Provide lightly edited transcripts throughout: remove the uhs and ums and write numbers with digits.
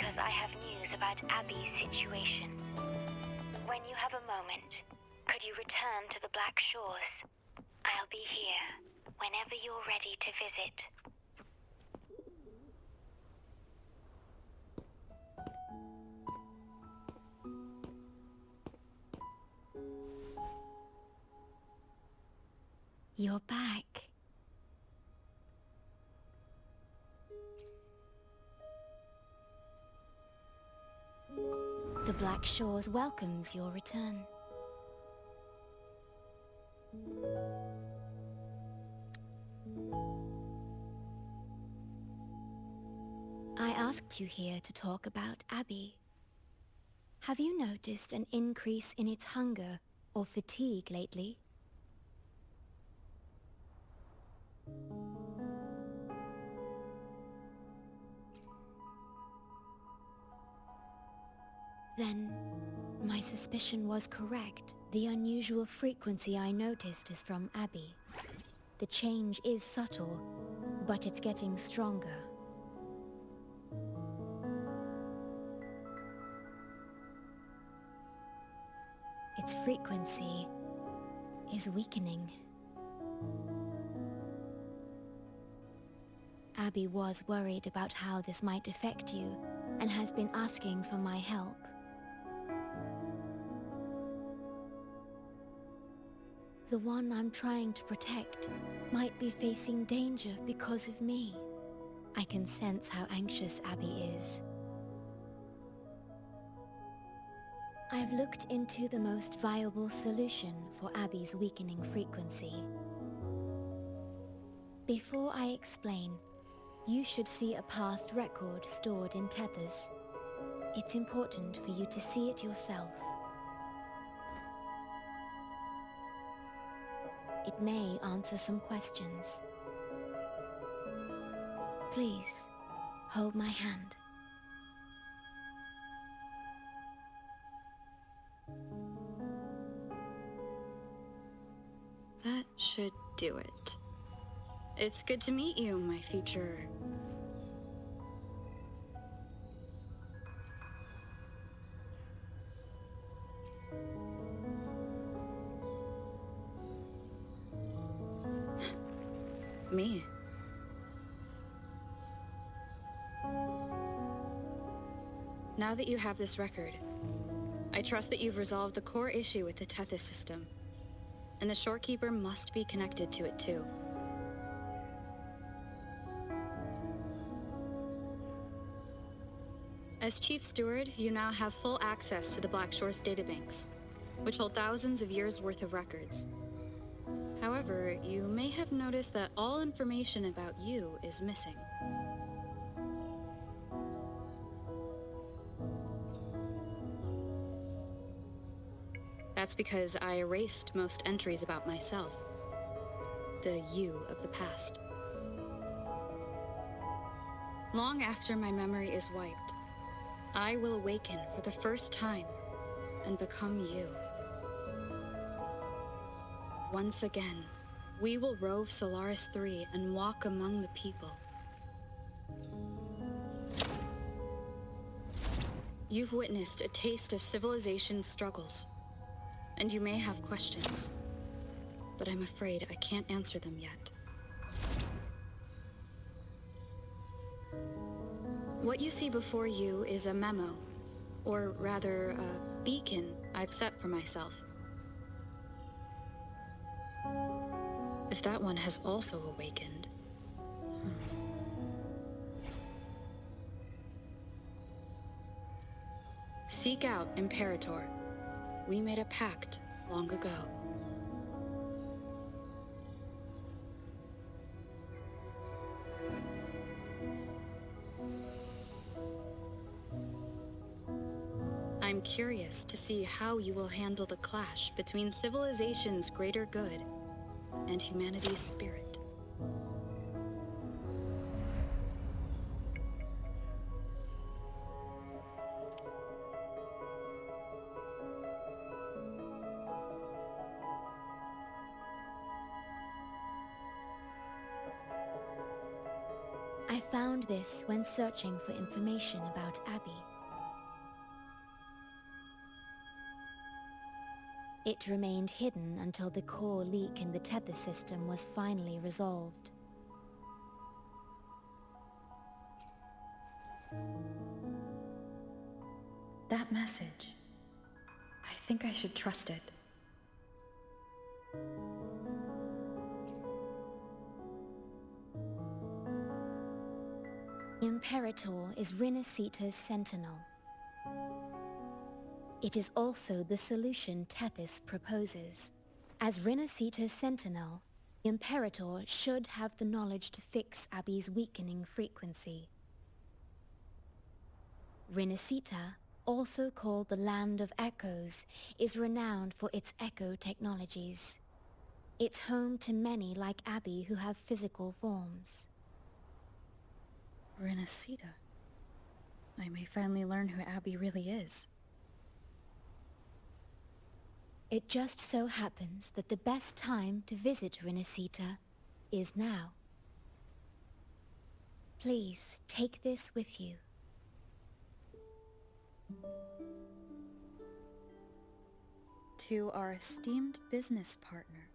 because I have news about Abby's situation. When you have a moment, could you return to the Black Shores? I'll be here whenever you're ready to visit. You're back. The Black Shores welcomes your return. I asked you here to talk about Abby. Have you noticed an increase in its hunger or fatigue lately? Then, my suspicion was correct. The unusual frequency I noticed is from Abby. The change is subtle, but it's getting stronger. Its frequency is weakening. Abby was worried about how this might affect you and has been asking for my help. The one I'm trying to protect might be facing danger because of me. I can sense how anxious Abby is. I've looked into the most viable solution for Abby's weakening frequency. Before I explain, you should see a past record stored in tethers. It's important for you to see it yourself. It may answer some questions. Please, hold my hand. That should do it. It's good to meet you, my future... me. Now that you have this record, I trust that you've resolved the core issue with the Tethys system, and the Shorekeeper must be connected to it too. As Chief Steward, you now have full access to the Black Shores databanks, which hold thousands of years' worth of records. However, you may have noticed that all information about you is missing. That's because I erased most entries about myself, the you of the past. Long after my memory is wiped, I will awaken for the first time and become you. Once again, we will rove Solaris 3 and walk among the people. You've witnessed a taste of civilization's struggles, and you may have questions, but I'm afraid I can't answer them yet. What you see before you is a memo, or rather, a beacon I've set for myself. If that one has also awakened... Seek out Imperator. We made a pact long ago. I'm curious to see how you will handle the clash between civilization's greater good and humanity's spirit. I found this when searching for information about Abby. It remained hidden until the core leak in the tether system was finally resolved. That message. I think I should trust it. Imperator is Rinasita's sentinel. It is also the solution Tethys proposes. As Rinasita's sentinel, Imperator should have the knowledge to fix Abby's weakening frequency. Rinasita, also called the Land of Echoes, is renowned for its echo technologies. It's home to many like Abby who have physical forms. Rinasita. I may finally learn who Abby really is. It just so happens that the best time to visit Rinasita is now. Please take this with you. To our esteemed business partner.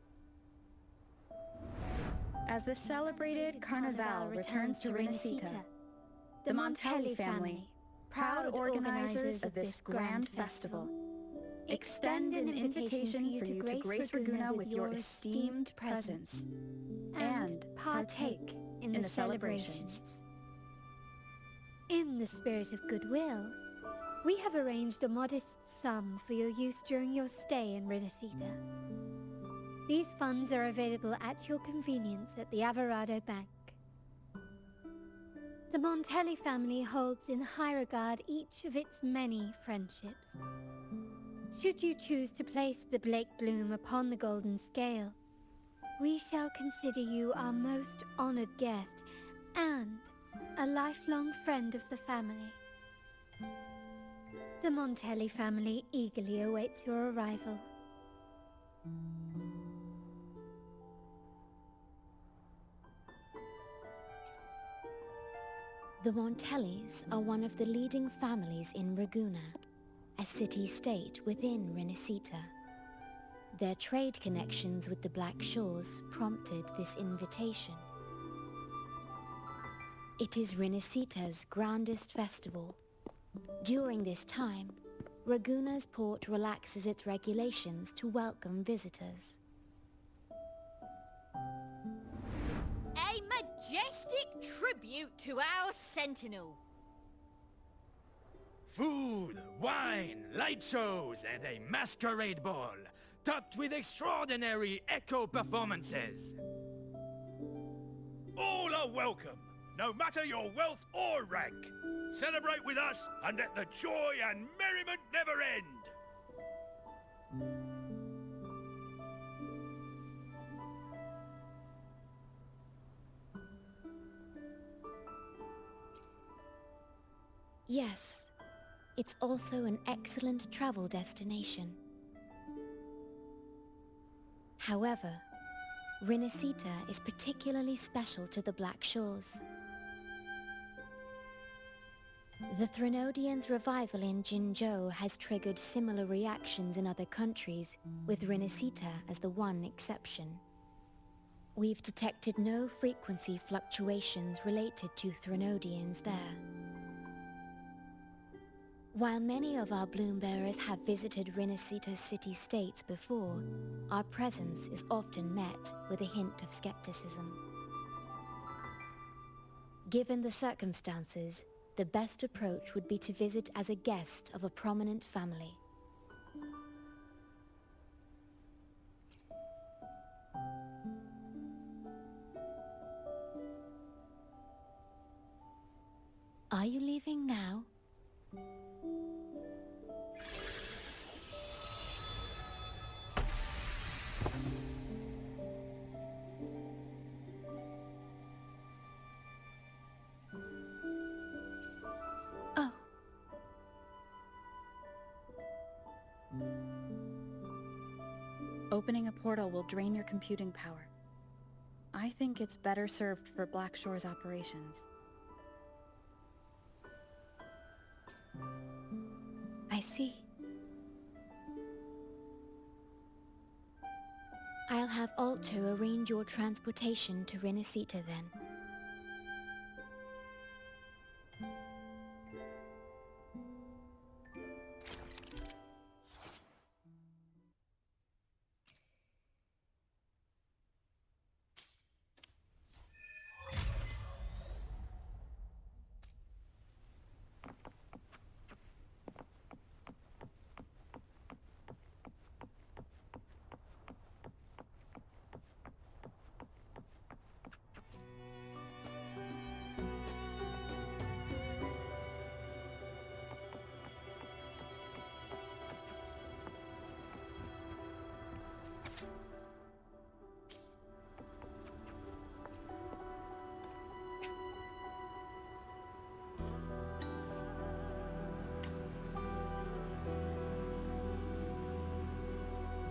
As the celebrated Carnival returns to Rinasita, the Montelli family, proud organizers of this grand festival, extend an invitation for you to grace Ragunna with your esteemed presence and partake in the celebrations. In the spirit of goodwill, we have arranged a modest sum for your use during your stay in Rinasita. These funds are available at your convenience at the Averado Bank. The Montelli family holds in high regard each of its many friendships. Should you choose to place the Blake Bloom upon the golden scale, we shall consider you our most honored guest and a lifelong friend of the family. The Montelli family eagerly awaits your arrival. The Montellis are one of the leading families in Ragunna, a city-state within Rinasita. Their trade connections with the Black Shores prompted this invitation. It is Rinasita's grandest festival. During this time, Ragunna's port relaxes its regulations to welcome visitors. A majestic tribute to our sentinel. Food, wine, light shows, and a masquerade ball, topped with extraordinary echo performances. All are welcome, no matter your wealth or rank. Celebrate with us and let the joy and merriment never end. Yes, it's also an excellent travel destination. However, Rinasita is particularly special to the Black Shores. The Threnodians' revival in Jinzhou has triggered similar reactions in other countries, with Rinasita as the one exception. We've detected no frequency fluctuations related to Threnodians there. While many of our bloom-bearers have visited Rinasita's city-states before, our presence is often met with a hint of skepticism. Given the circumstances, the best approach would be to visit as a guest of a prominent family. Are you leaving now? Oh. Opening a portal will drain your computing power. I think it's better served for Black Shore's operations. I see. I'll have Alto arrange your transportation to Renacita then.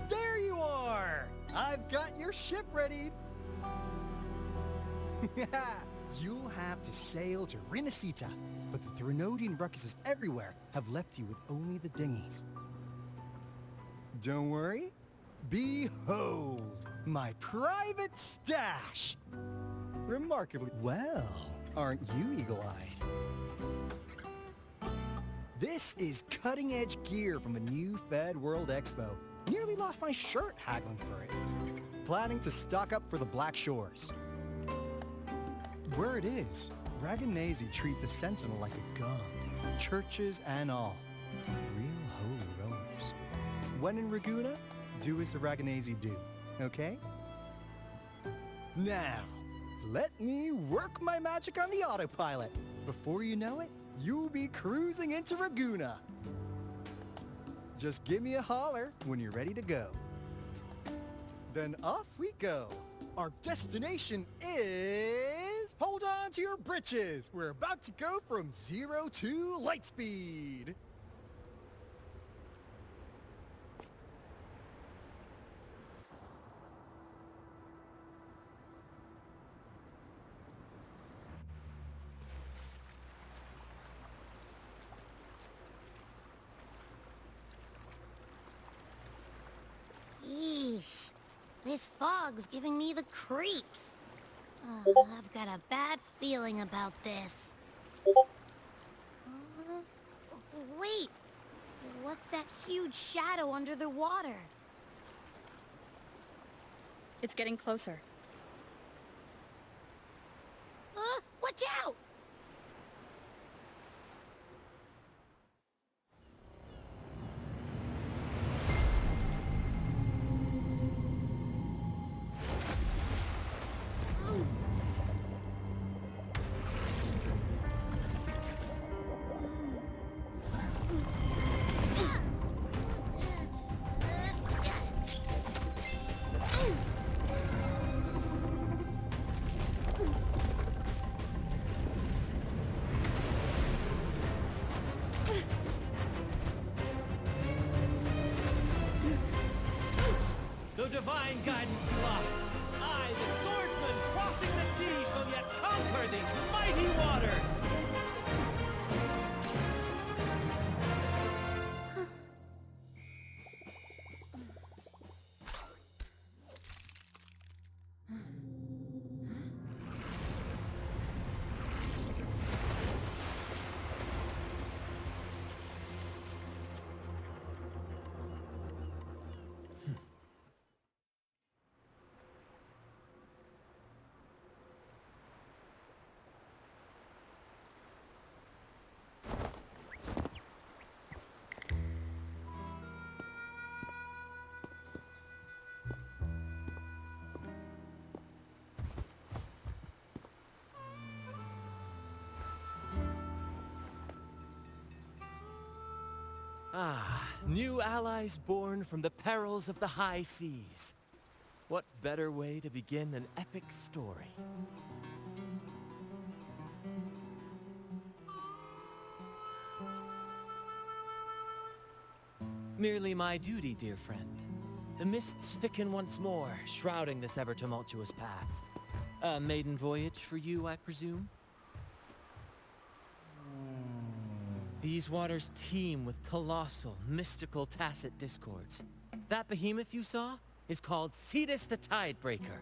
There you are! I've got your ship ready. You'll have to sail to Renacita, but the Threnodian ruckuses everywhere have left you with only the dinghies. Don't worry. Behold, my private stash! Remarkably well, aren't you eagle-eyed? This is cutting-edge gear from the new Fed World Expo. Nearly lost my shirt haggling for it. Planning to stock up for the Black Shores. Word is, Raganese treat the Sentinel like a god, churches and all. Real holy rollers. When in Raguna, do as the Raganese do, okay? Now, let me work my magic on the autopilot. Before you know it, you'll be cruising into Raguna. Just give me a holler when you're ready to go. Then off we go. Our destination is... Hold on to your britches. We're about to go from 0 to light speed. Yeesh. This fog's giving me the creeps. I've got a bad feeling about this. Wait! What's that huge shadow under the water? It's getting closer. Watch out! Though divine guidance be lost, I, the swordsman crossing the sea, shall yet conquer these mighty waters! Ah, new allies born from the perils of the high seas. What better way to begin an epic story? Merely my duty, dear friend. The mists thicken once more, shrouding this ever-tumultuous path. A maiden voyage for you, I presume? These waters teem with colossal, mystical tacit discords. That behemoth you saw is called Cetus the Tidebreaker.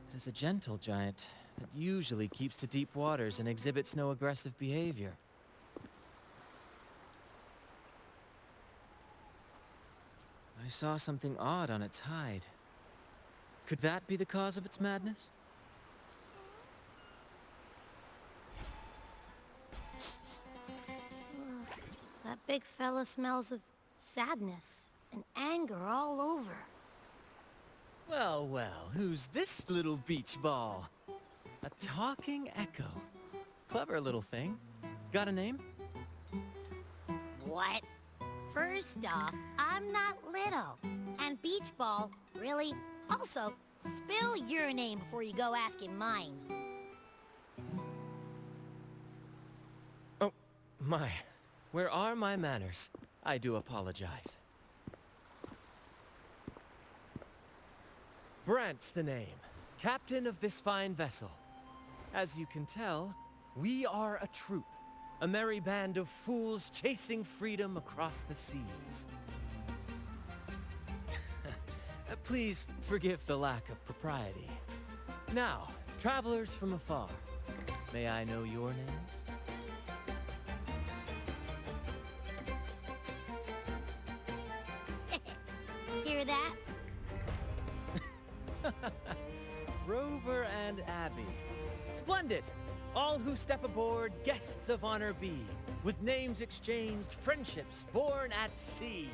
It is a gentle giant that usually keeps to deep waters and exhibits no aggressive behavior. I saw something odd on its hide. Could that be the cause of its madness? That big fella smells of sadness and anger all over. Well, well, who's this little beach ball? A talking echo. Clever little thing. Got a name? What? First off, I'm not little. And Beach Ball, really? Also, spill your name before you go asking mine. Oh, my. Where are my manners? I do apologize. Brant's the name. Captain of this fine vessel. As you can tell, we are a troop. A merry band of fools chasing freedom across the seas. Please forgive the lack of propriety. Now, travelers from afar, may I know your names? Hear that? Rover and Abby. Splendid! All who step aboard, guests of honor be. With names exchanged, friendships born at sea.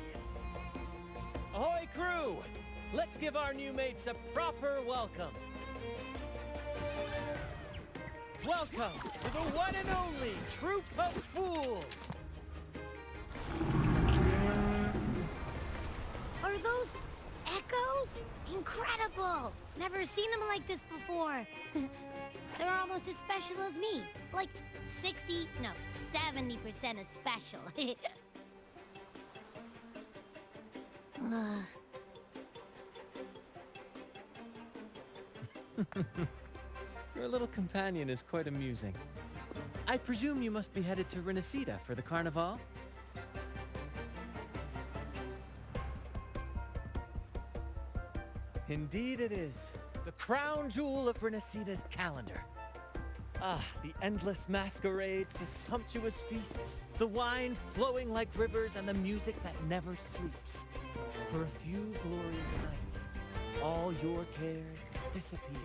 Ahoy, crew! Let's give our new mates a proper welcome. Welcome to the one and only Troop of Fools! Are those echoes? Incredible! Never seen them like this before. They're almost as special as me. Like 70% as special. Your little companion is quite amusing. I presume you must be headed to Renacida for the Carnival? Indeed it is. The crown jewel of Renacida's calendar. Ah, the endless masquerades, the sumptuous feasts, the wine flowing like rivers, and the music that never sleeps. For a few glorious nights, all your cares disappear.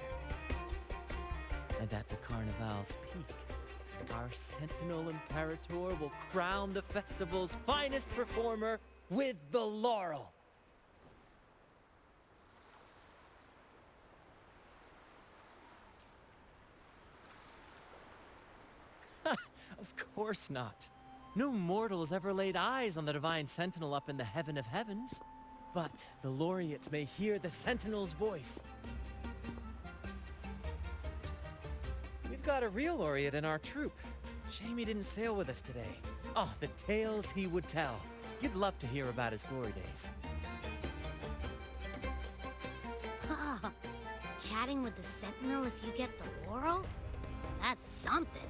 And at the Carnival's peak, our Sentinel Imperator will crown the festival's finest performer with the laurel. Of course not. No mortal has ever laid eyes on the Divine Sentinel up in the heaven of heavens. But the laureate may hear the Sentinel's voice. We've got a real laureate in our troop. Shame he didn't sail with us today. Oh, the tales he would tell. You'd love to hear about his glory days. Chatting with the Sentinel if you get the laurel? That's something.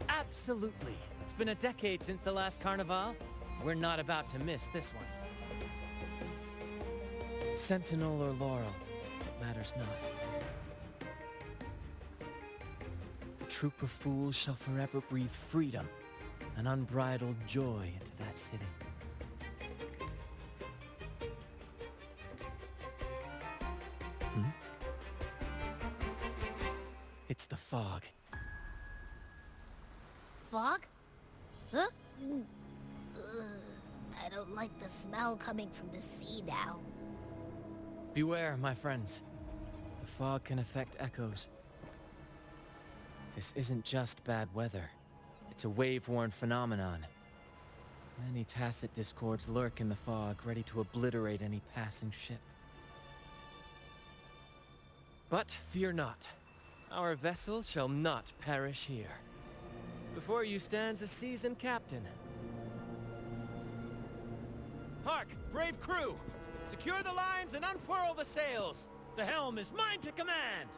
Absolutely. It's been a decade since the last Carnival. We're not about to miss this one. Sentinel or laurel, it matters not. The troop of fools shall forever breathe freedom and unbridled joy into that city. It's the fog. Fog? Huh? I don't like the smell coming from the sea now. Beware, my friends. The fog can affect echoes. This isn't just bad weather. It's a wave-worn phenomenon. Many tacit discords lurk in the fog, ready to obliterate any passing ship. But fear not. Our vessel shall not perish here. Before you stands a seasoned captain. Hark, brave crew! Secure the lines and unfurl the sails! The helm is mine to command!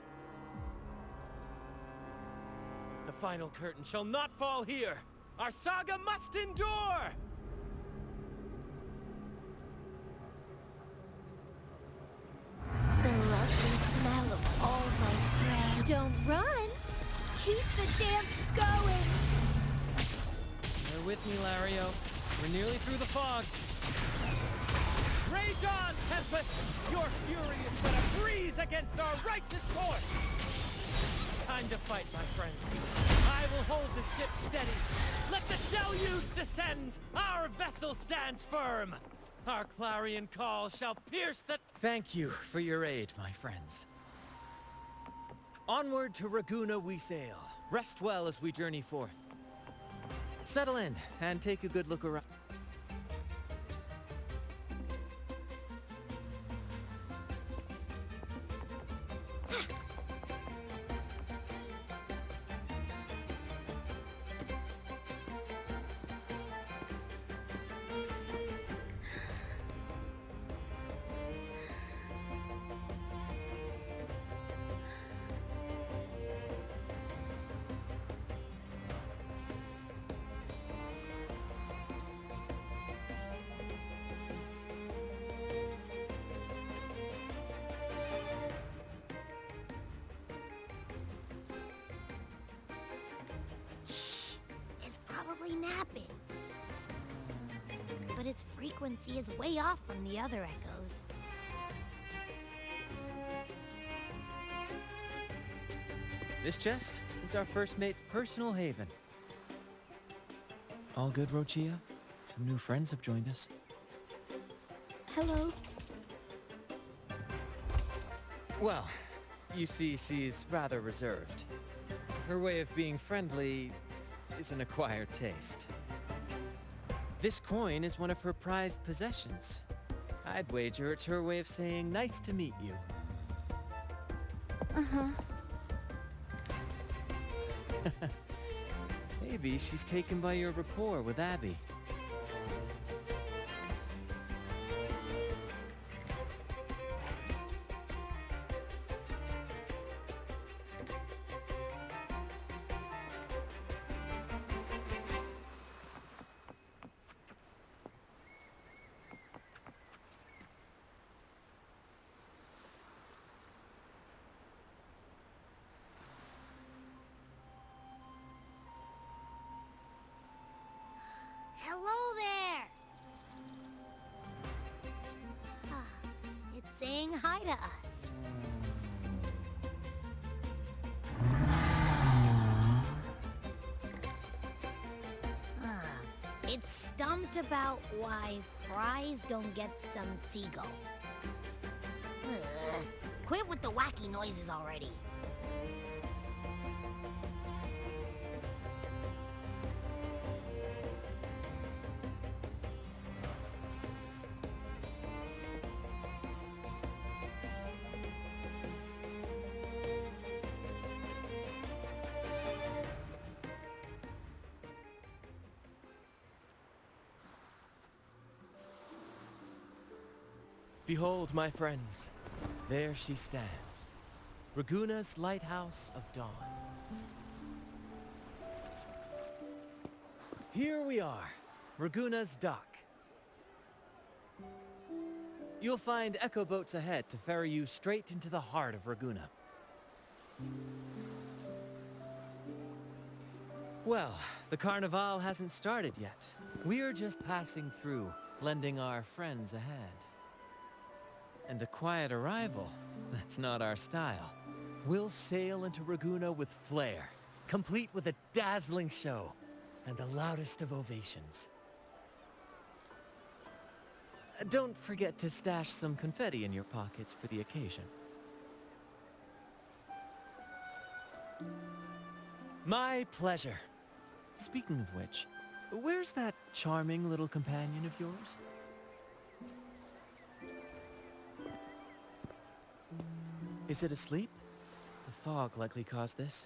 The final curtain shall not fall here! Our saga must endure! The lovely smell of all my bread. Don't run! Keep the dance going! Bear with me, Lario. We're nearly through the fog. Rage on, Tempest! Your fury is but a breeze against our righteous force! Time to fight, my friends. I will hold the ship steady. Let the deluge descend! Our vessel stands firm! Our clarion call shall pierce the... Thank you for your aid, my friends. Onward to Ragunna we sail. Rest well as we journey forth. Settle in and take a good look around. Probably napping. But its frequency is way off from the other echoes. This chest is our first mate's personal haven. All good, Rochia? Some new friends have joined us. Hello. Well, you see, she's rather reserved. Her way of being friendly is an acquired taste. This coin is one of her prized possessions. I'd wager it's her way of saying nice to meet you. Uh-huh. Maybe she's taken by your rapport with Abby. Hello there! It's saying hi to us. It's stumped about why fries don't get some seagulls. Quit with the wacky noises already. Behold, my friends, there she stands, Ragunna's lighthouse of dawn. Here we are, Ragunna's dock. You'll find echo boats ahead to ferry you straight into the heart of Ragunna. Well, the Carnival hasn't started yet. We're just passing through, lending our friends a hand. And a quiet arrival, that's not our style. We'll sail into Ragunna with flair, complete with a dazzling show and the loudest of ovations. Don't forget to stash some confetti in your pockets for the occasion. My pleasure. Speaking of which, where's that charming little companion of yours? Is it asleep? The fog likely caused this.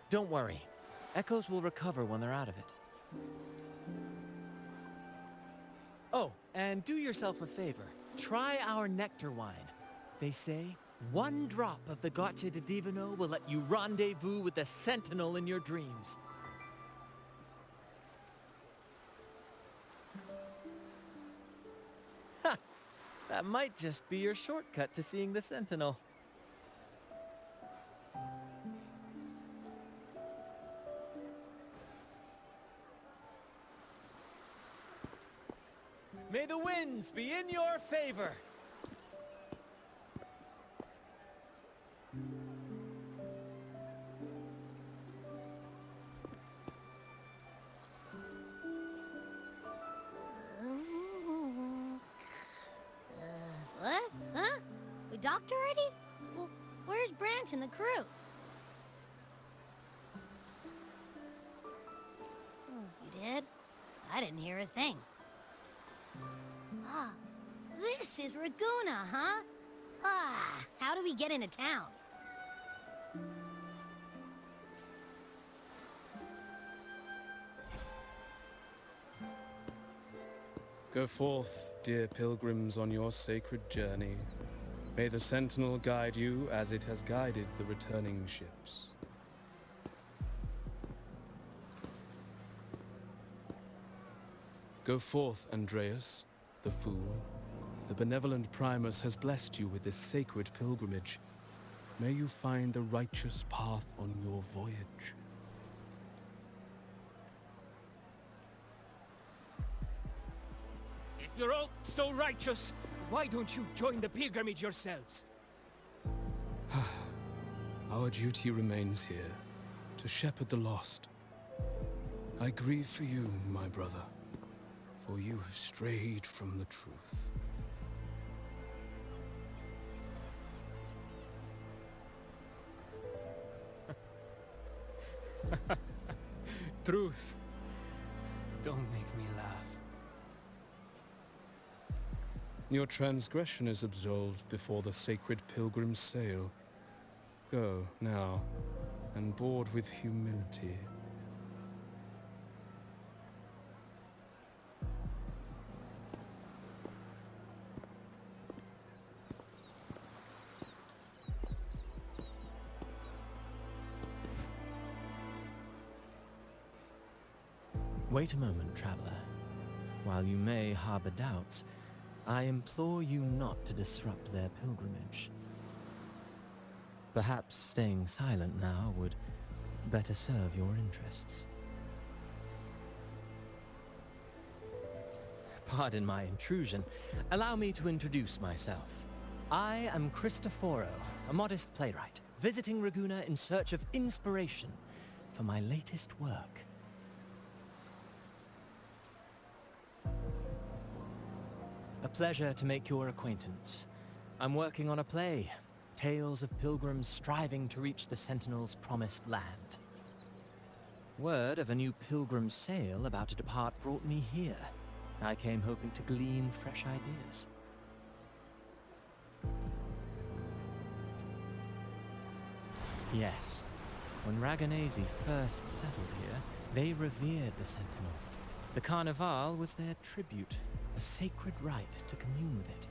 Don't worry. Echoes will recover when they're out of it. Oh, and do yourself a favor. Try our nectar wine. They say One drop of the Gotcha de Divino will let you rendezvous with the Sentinel in your dreams. Ha! That might just be your shortcut to seeing the Sentinel. May the winds be in your favor! What? Huh? We docked already? Well, where's Brant and the crew? You did? I didn't hear a thing. Ah, this is Raguna, huh? Ah, how do we get into town? Go forth, dear pilgrims, on your sacred journey. May the Sentinel guide you as it has guided the returning ships. Go forth, Andreas, the fool. The benevolent Primus has blessed you with this sacred pilgrimage. May you find the righteous path on your voyage. If you're all so righteous, why don't you join the pilgrimage yourselves? Our duty remains here, to shepherd the lost. I grieve for you, my brother, for you have strayed from the truth. Truth. Don't make me laugh. Your transgression is absolved before the sacred pilgrims sail. Go, now, and board with humility. Wait a moment, traveler. While you may harbor doubts, I implore you not to disrupt their pilgrimage. Perhaps staying silent now would better serve your interests. Pardon my intrusion. Allow me to introduce myself. I am Cristoforo, a modest playwright, visiting Raguna in search of inspiration for my latest work. A pleasure to make your acquaintance. I'm working on a play, tales of pilgrims striving to reach the Sentinel's promised land. Word of a new pilgrim sail about to depart brought me here. I came hoping to glean fresh ideas. Yes, when Raganese first settled here, they revered the Sentinel. The Carnival was their tribute, a sacred right to commune with it.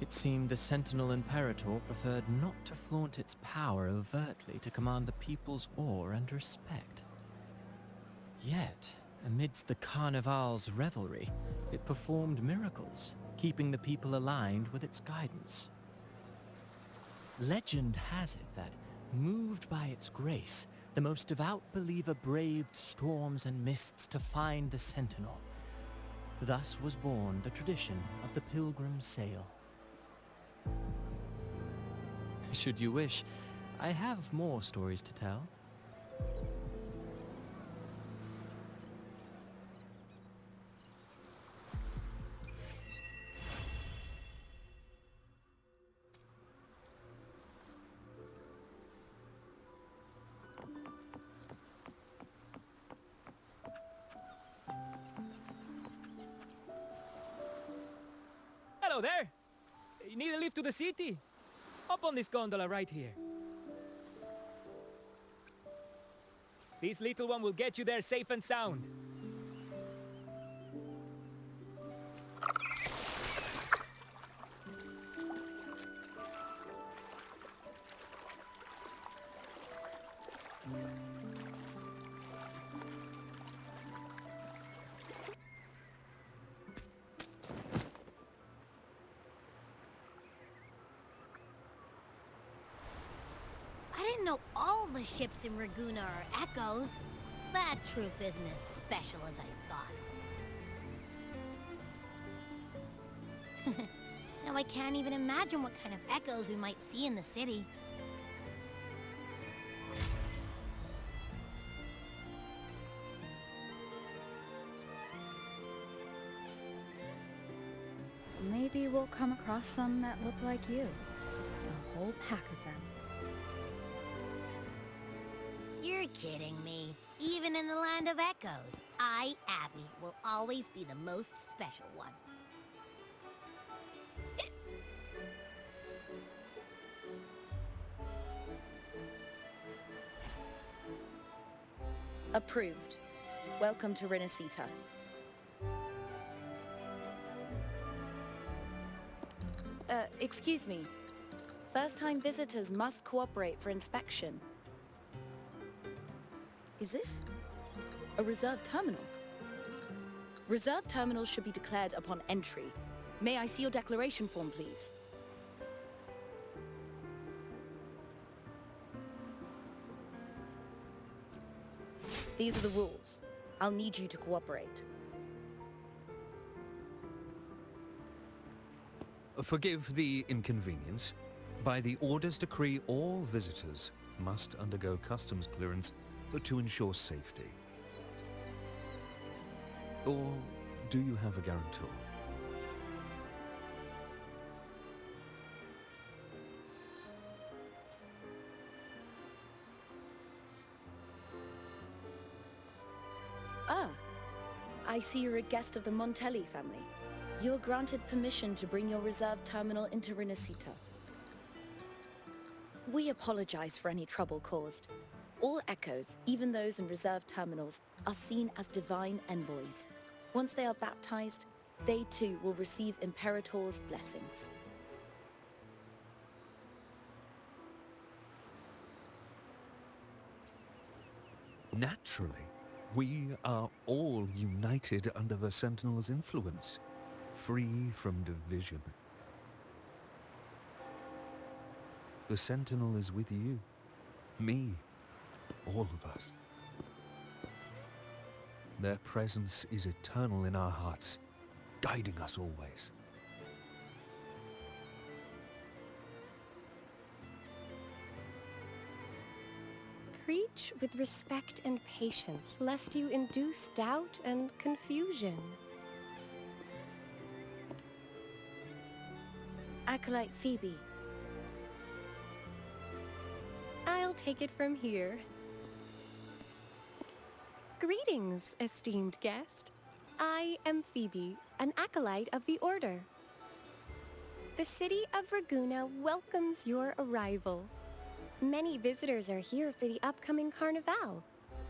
It seemed the Sentinel Imperator preferred not to flaunt its power overtly to command the people's awe and respect. Yet, amidst the Carnival's revelry, it performed miracles, keeping the people aligned with its guidance. Legend has it that, moved by its grace, the most devout believer braved storms and mists to find the Sentinel. Thus was born the tradition of the pilgrim sail. Should you wish, I have more stories to tell. Hello there! You need a lift to the city? Hop on this gondola right here. This little one will get you there safe and sound. know all the ships in Raguna are echoes. That troop isn't as special as I thought. Now I can't even imagine what kind of echoes we might see in the city. Maybe we'll come across some that look like you. A whole pack of them. You're kidding me. Even in the land of echoes, I, Abby, will always be the most special one. Approved. Welcome to Renacita. Excuse me. First-time visitors must cooperate for inspection. Is this a reserved terminal? Reserved terminals should be declared upon entry. May I see your declaration form, please? These are the rules. I'll need you to cooperate. Forgive the inconvenience. By the Order's decree, all visitors must undergo customs clearance to ensure safety. Or do you have a guarantor? Ah, I see you're a guest of the Montelli family. You are granted permission to bring your reserved terminal into Renacita. We apologize for any trouble caused. All echoes, even those in reserved terminals, are seen as divine envoys. Once they are baptized, they too will receive Imperator's blessings. Naturally, we are all united under the Sentinel's influence, free from division. The Sentinel is with you, me, all of us. Their presence is eternal in our hearts, guiding us always. Preach with respect and patience, lest you induce doubt and confusion. Acolyte Phoebe. I'll take it from here. Greetings, esteemed guest. I am Phoebe, an acolyte of the Order. The city of Raguna welcomes your arrival. Many visitors are here for the upcoming Carnival.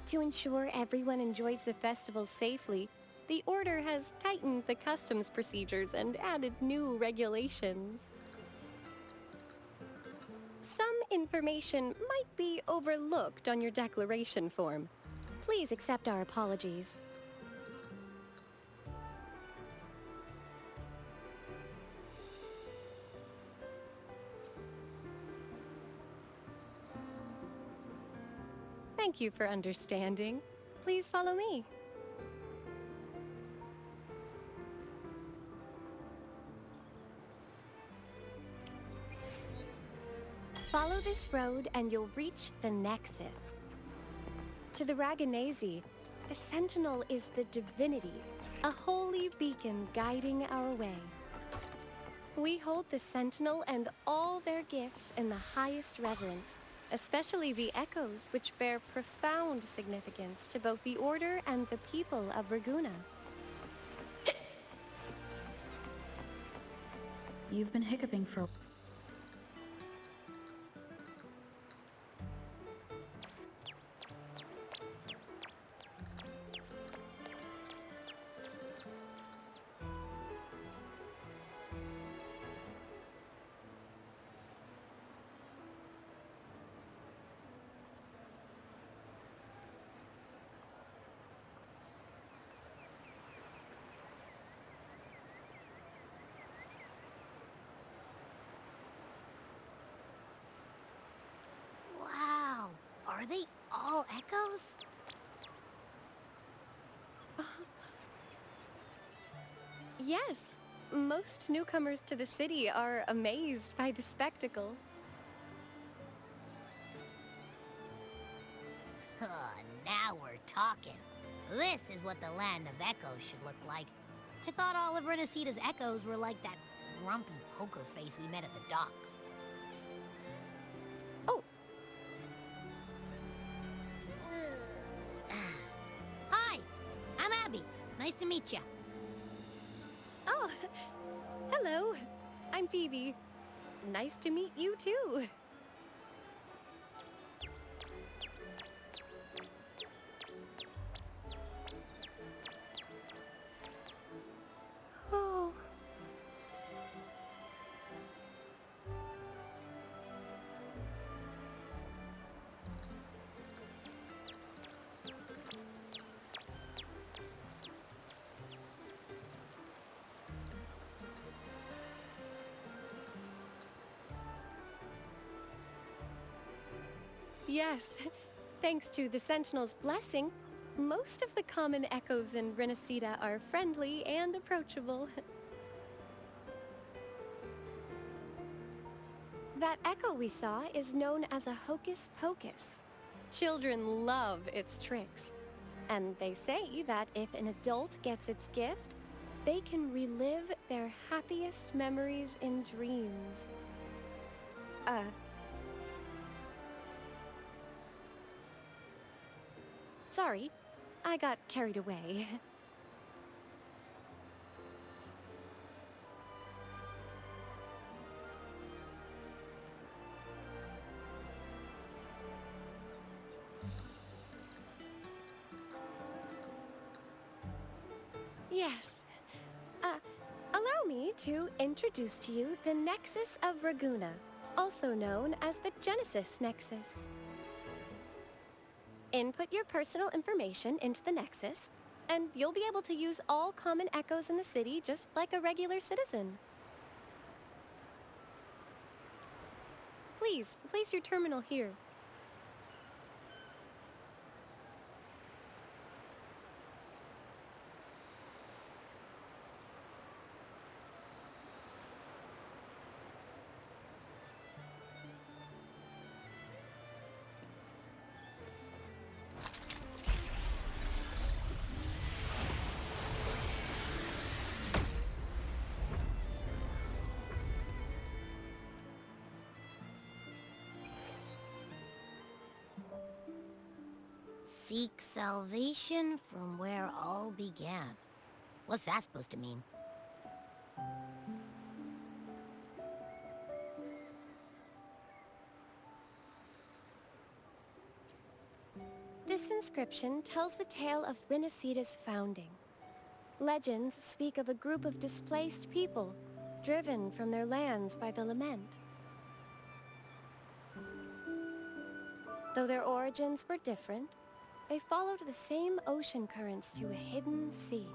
To ensure everyone enjoys the festival safely, the Order has tightened the customs procedures and added new regulations. Some information might be overlooked on your declaration form. Please accept our apologies. Thank you for understanding. Please follow me. Follow this road and you'll reach the Nexus. To the Raganese, the Sentinel is the divinity, a holy beacon guiding our way. We hold the Sentinel and all their gifts in the highest reverence, especially the echoes, which bear profound significance to both the Order and the people of Raguna. You've been hiccuping for... all echoes? Yes, most newcomers to the city are amazed by the spectacle. Now we're talking. This is what the land of echoes should look like. I thought all of Renacita's echoes were like that grumpy poker face we met at the docks. Oh. Hi, I'm Abby. Nice to meet you. Oh, hello. I'm Phoebe. Nice to meet you too. Oh. Yes, thanks to the Sentinel's blessing, most of the common echoes in Renacita are friendly and approachable. That echo we saw is known as a hocus pocus. Children love its tricks, and they say that if an adult gets its gift, they can relive their happiest memories in dreams. Sorry, I got carried away. Yes. Allow me to introduce to you the Nexus of Raguna, also known as the Genesis Nexus. Input your personal information into the Nexus, and you'll be able to use all common echoes in the city just like a regular citizen. Please, place your terminal here. Seek salvation from where all began. What's that supposed to mean? This inscription tells the tale of Renacita's founding. Legends speak of a group of displaced people, driven from their lands by the lament. Though their origins were different, they followed the same ocean currents to a hidden sea.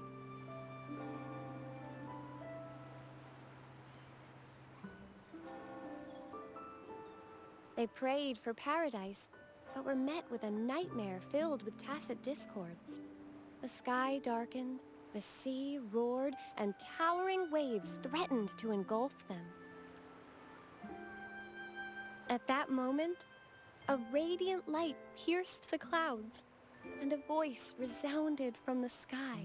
They prayed for paradise, but were met with a nightmare filled with tacit discords. The sky darkened, the sea roared, and towering waves threatened to engulf them. At that moment, a radiant light pierced the clouds, and a voice resounded from the sky.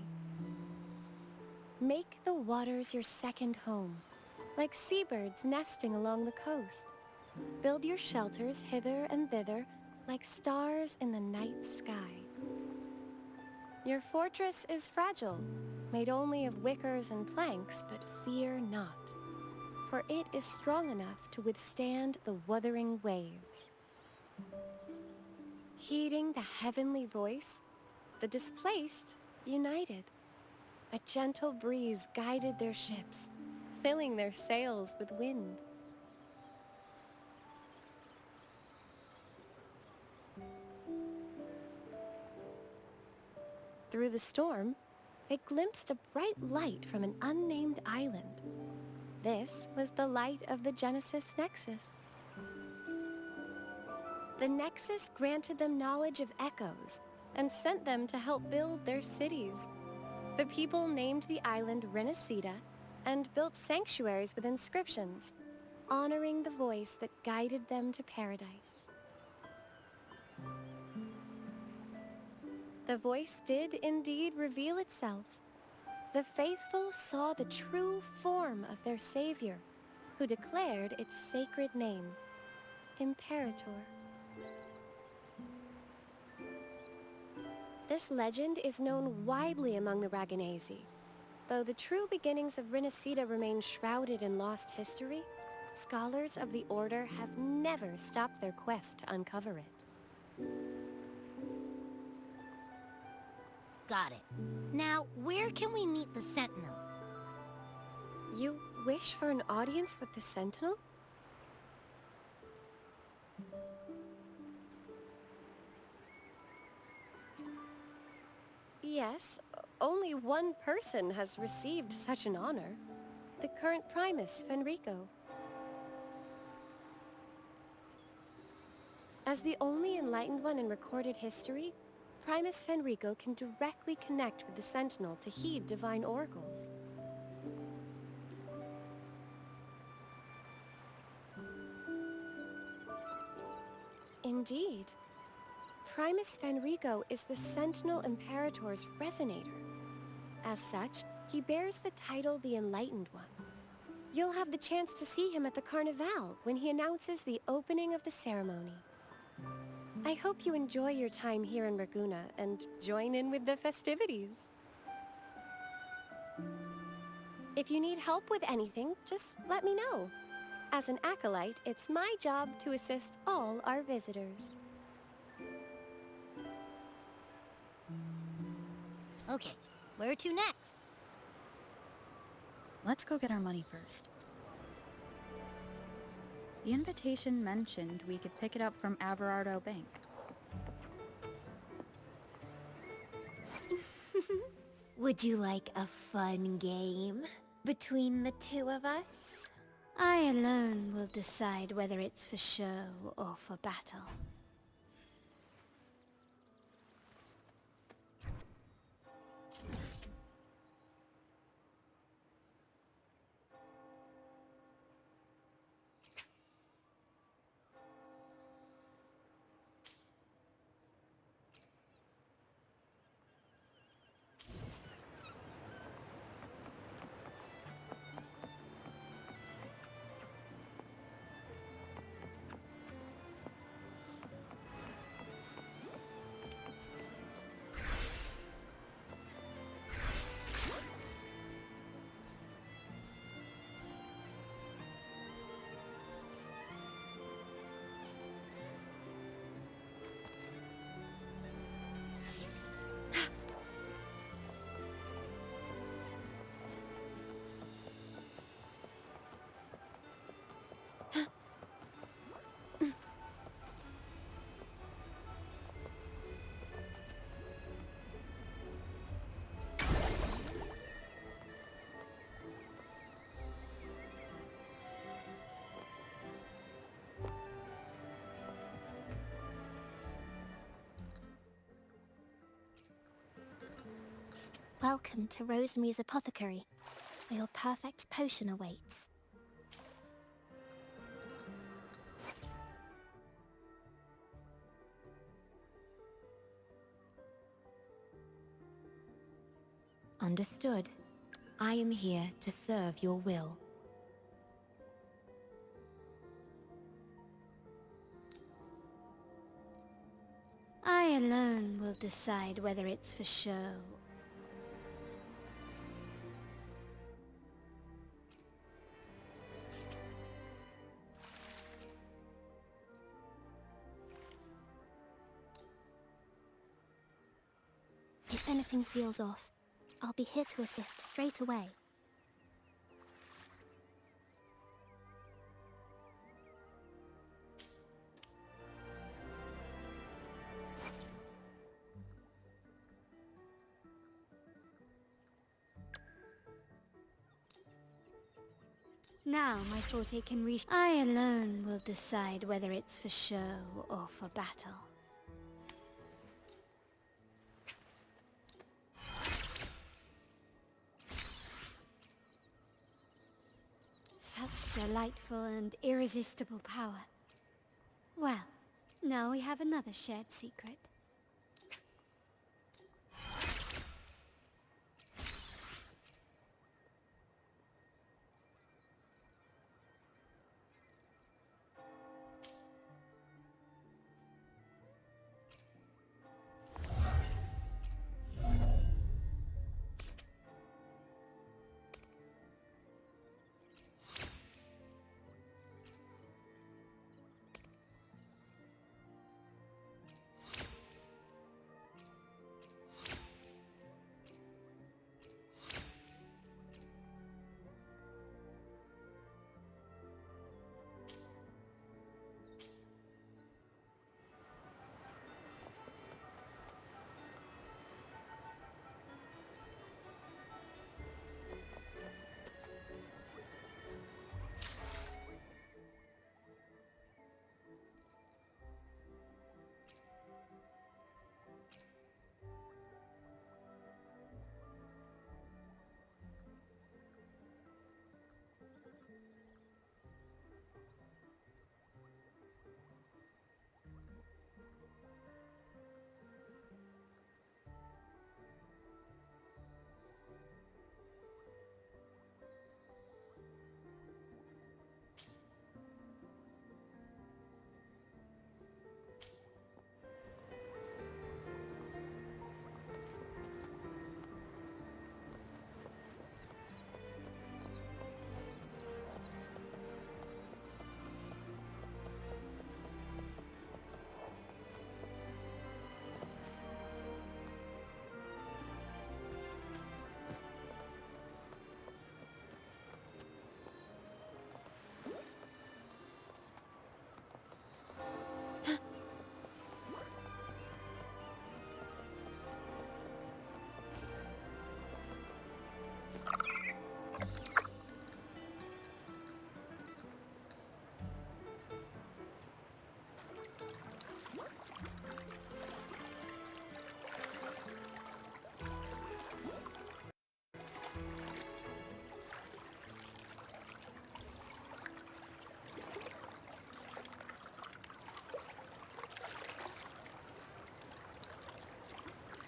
Make the waters your second home, like seabirds nesting along the coast. Build your shelters hither and thither, like stars in the night sky. Your fortress is fragile, made only of wickers and planks, but fear not, for it is strong enough to withstand the wuthering waves. Heeding the heavenly voice, the displaced united. A gentle breeze guided their ships, filling their sails with wind. Through the storm, they glimpsed a bright light from an unnamed island. This was the light of the Genesis Nexus. the Nexus granted them knowledge of echoes and sent them to help build their cities. The people named the island Renacida and built sanctuaries with inscriptions, honoring the voice that guided them to paradise. The voice did indeed reveal itself. The faithful saw the true form of their savior, who declared its sacred name, Imperator. This legend is known widely among the Raganesi. Though the true beginnings of Renacida remain shrouded in lost history, scholars of the Order have never stopped their quest to uncover it. Got it. Now, where can we meet the Sentinel? You wish for an audience with the Sentinel? Yes, only one person has received such an honor. The current Primus, Fenrico. As the only enlightened one in recorded history, Primus Fenrico can directly connect with the Sentinel to heed divine oracles. Indeed. Primus Fenrico is the Sentinel Imperator's resonator. As such, he bears the title the Enlightened One. You'll have the chance to see him at the Carnival when he announces the opening of the ceremony. I hope you enjoy your time here in Raguna and join in with the festivities. If you need help with anything, just let me know. As an acolyte, it's my job to assist all our visitors. Okay, where to next? Let's go get our money first. The invitation mentioned we could pick it up from Averardo Bank. Would you like a fun game between the two of us? I alone will decide whether it's for show or for battle. Welcome to Rosemary's Apothecary, where your perfect potion awaits. Understood. I am here to serve your will. I alone will decide whether it's for show. If anything feels off, I'll be here to assist straight away. Now my forte can reach... I alone will decide whether it's for show or for battle. Such delightful and irresistible power. Well, now we have another shared secret.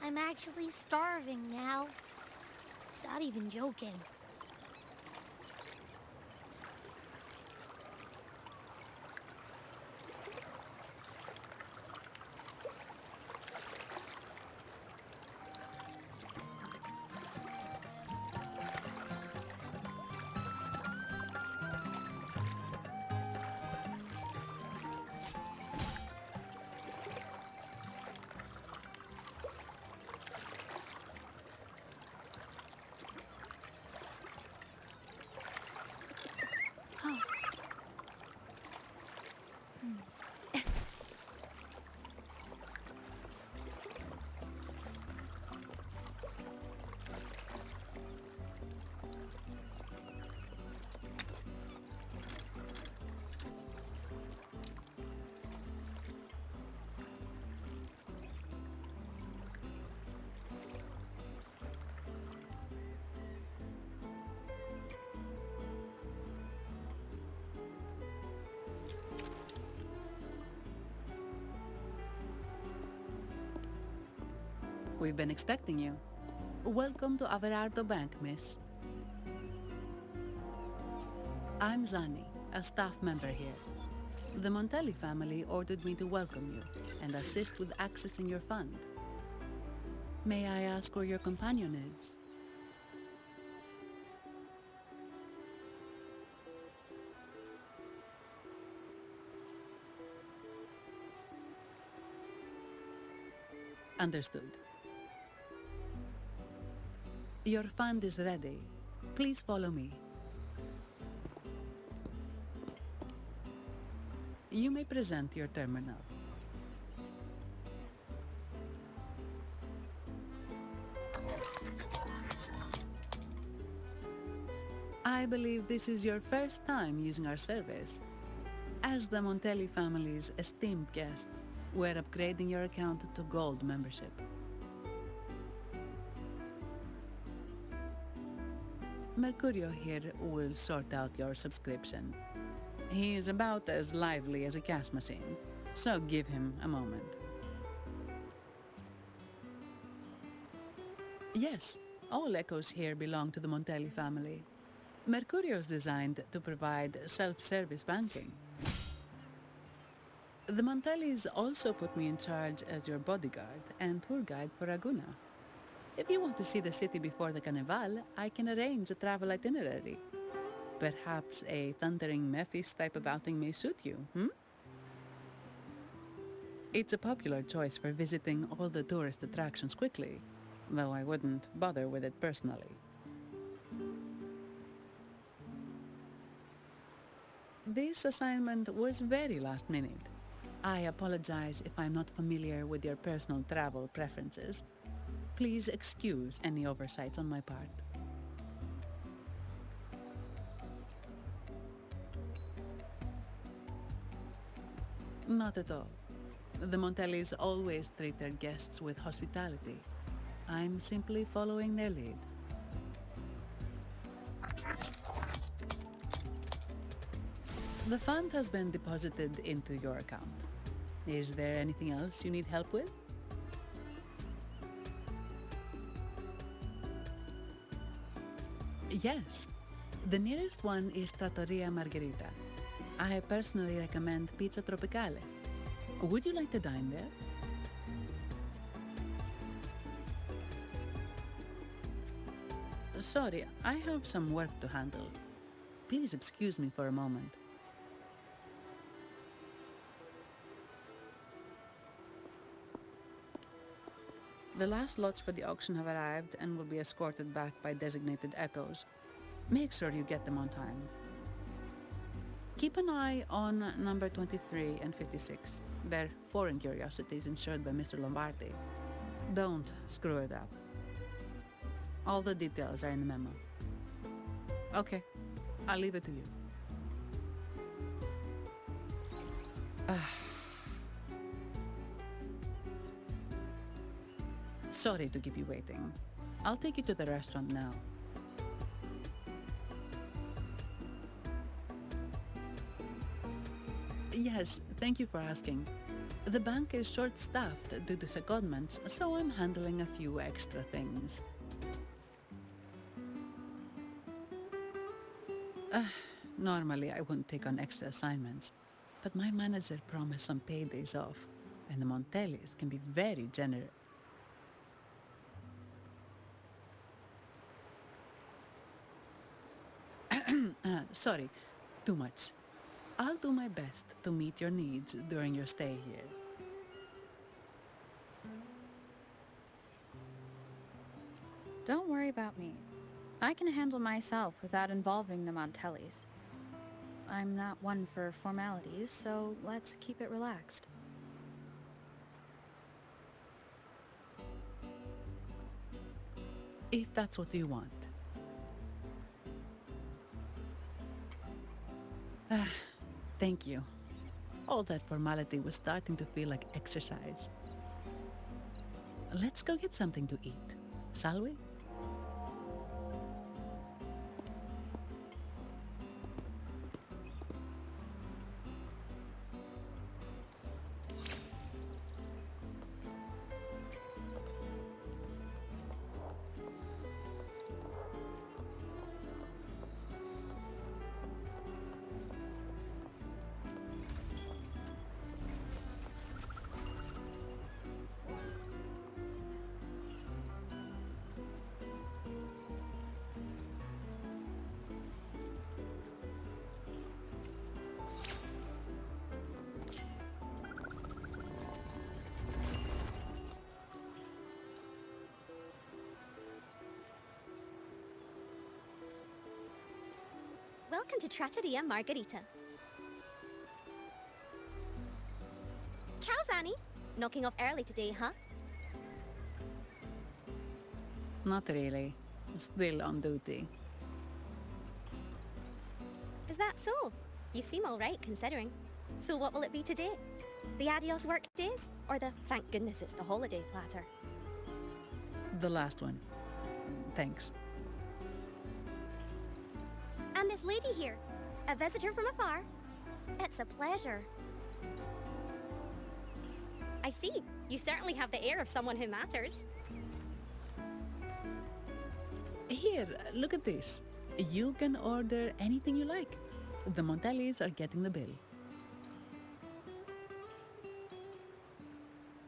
I'm actually starving now. Not even joking. We've been expecting you. Welcome to Averardo Bank, miss. I'm Zani, a staff member here. The Montelli family ordered me to welcome you and assist with accessing your fund. May I ask where your companion is? Understood. Your fund is ready. Please follow me. You may present your terminal. I believe this is your first time using our service. As the Montelli family's esteemed guest, we're upgrading your account to Gold membership. Mercurio here will sort out your subscription. He is about as lively as a cash machine, so give him a moment. Yes, all echoes here belong to the Montelli family. Mercurio is designed to provide self-service banking. The Montellis also put me in charge as your bodyguard and tour guide for Raguna. If you want to see the city before the Carnival, I can arrange a travel itinerary. Perhaps a thundering Memphis type of outing may suit you, It's a popular choice for visiting all the tourist attractions quickly, though I wouldn't bother with it personally. This assignment was very last minute. I apologize if I'm not familiar with your personal travel preferences. Please excuse any oversights on my part. Not at all. The Montellis always treat their guests with hospitality. I'm simply following their lead. The fund has been deposited into your account. Is there anything else you need help with? Yes. The nearest one is Trattoria Margherita. I personally recommend Pizza Tropicale. Would you like to dine there? Sorry, I have some work to handle. Please excuse me for a moment. The last lots for the auction have arrived and will be escorted back by designated echoes. Make sure you get them on time. Keep an eye on number 23 and 56. They're foreign curiosities insured by Mr. Lombardi. Don't screw it up. All the details are in the memo. Okay, I'll leave it to you. Sorry to keep you waiting. I'll take you to the restaurant now. Yes, thank you for asking. The bank is short-staffed due to secondments, so I'm handling a few extra things. Normally, I wouldn't take on extra assignments, but my manager promised some paydays off, and the Montellis can be very generous. Sorry, too much. I'll do my best to meet your needs during your stay here. Don't worry about me. I can handle myself without involving the Montellis. I'm not one for formalities, so let's keep it relaxed. If that's what you want. Thank you. All that formality was starting to feel like exercise. Let's go get something to eat, shall we? Welcome to Trattoria Margherita. Ciao, Zanni. Knocking off early today, huh? Not really. Still on duty. Is that so? You seem alright considering. So what will it be today? The adios work days? Or the thank goodness it's the holiday platter? The last one. Thanks. And this lady here, a visitor from afar. It's a pleasure. I see. You certainly have the air of someone who matters. Here, look at this. You can order anything you like. The Montellis are getting the bill.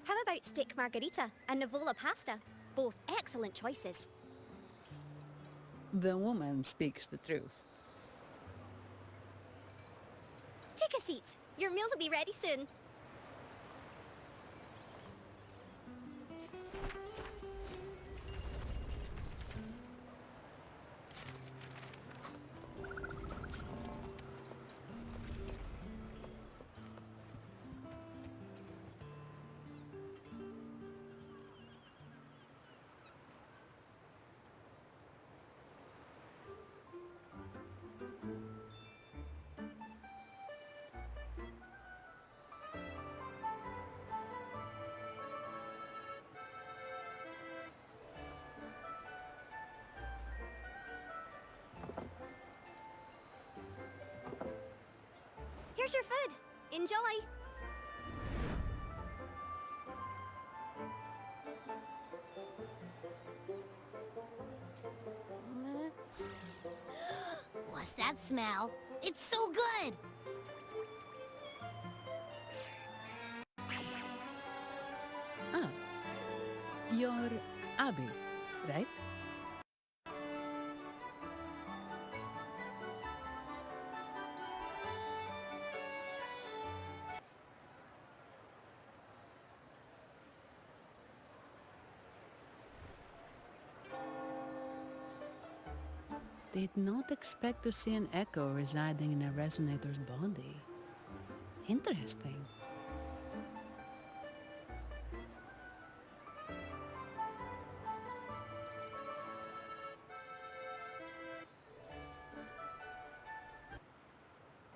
How about steak margarita and Nivola pasta? Both excellent choices. The woman speaks the truth. Take a seat. Your meals will be ready soon. Here's your food. Enjoy. What's that smell? It's so good! Ah, you're Abby, right? Did not expect to see an echo residing in a resonator's body. Interesting.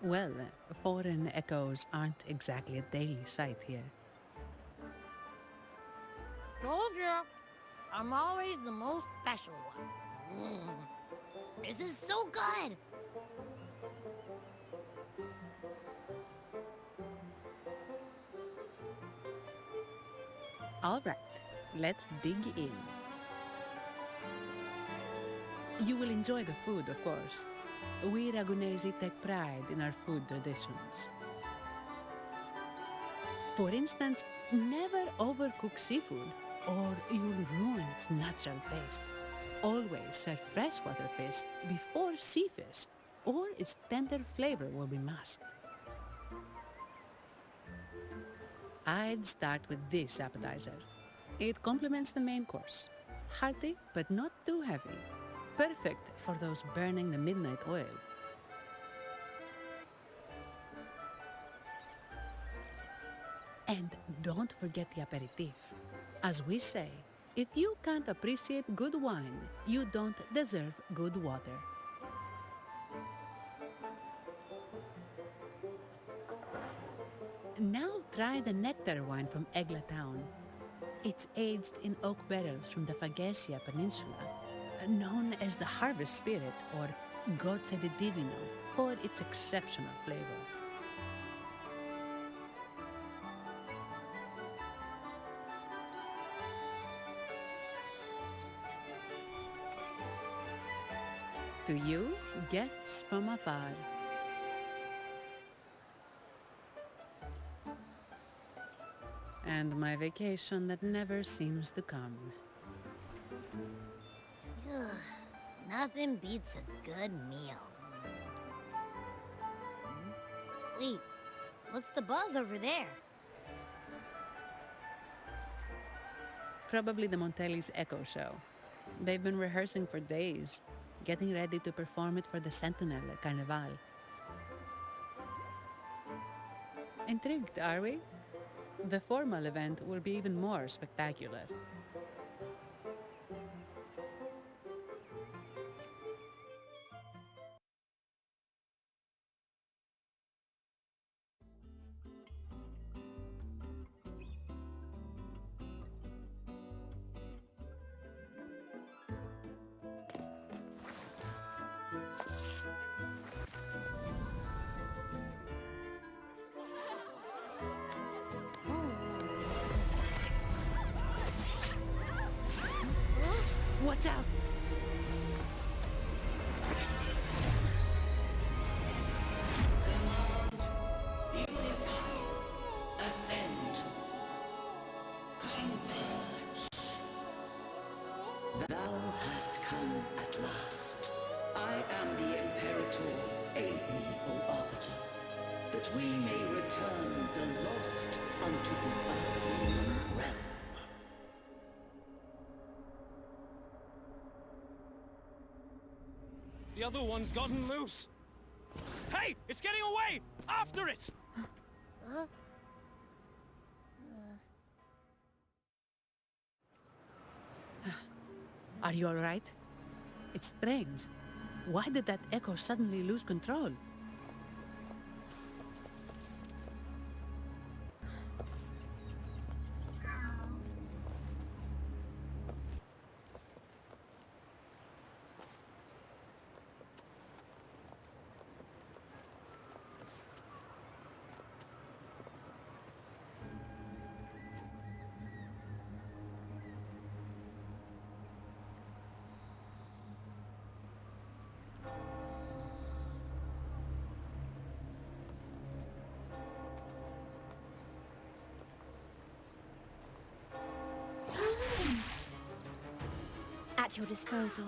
Well, foreign echoes aren't exactly a daily sight here. Told you, I'm always the most special one. This is so good! All right, let's dig in. You will enjoy the food, of course. We Ragunesi take pride in our food traditions. For instance, never overcook seafood, or you'll ruin its natural taste. Always serve freshwater fish before sea fish, or its tender flavor will be masked. I'd start with this appetizer. It complements the main course. Hearty, but not too heavy. Perfect for those burning the midnight oil. And don't forget the aperitif. As we say, if you can't appreciate good wine, you don't deserve good water. Now try the nectar wine from Egla town. It's aged in oak barrels from the Fagesia Peninsula, known as the Harvest Spirit or Gozze di Divino for its exceptional flavor. To you, guests from afar. And my vacation that never seems to come. Nothing beats a good meal. Wait, what's the buzz over there? Probably the Montelli's Echo Show. They've been rehearsing for days, getting ready to perform it for the Sentinel at Carnival. Intrigued, are we? The formal event will be even more spectacular. Watch out! Ascend. Converge. Thou hast come at last. I am the Imperator. Aid me, O Arbiter, that we may return the lost unto the earthly realm. The other one's gotten loose. Hey! It's getting away! After it! Are you alright? It's strange. Why did that echo suddenly lose control? At your disposal.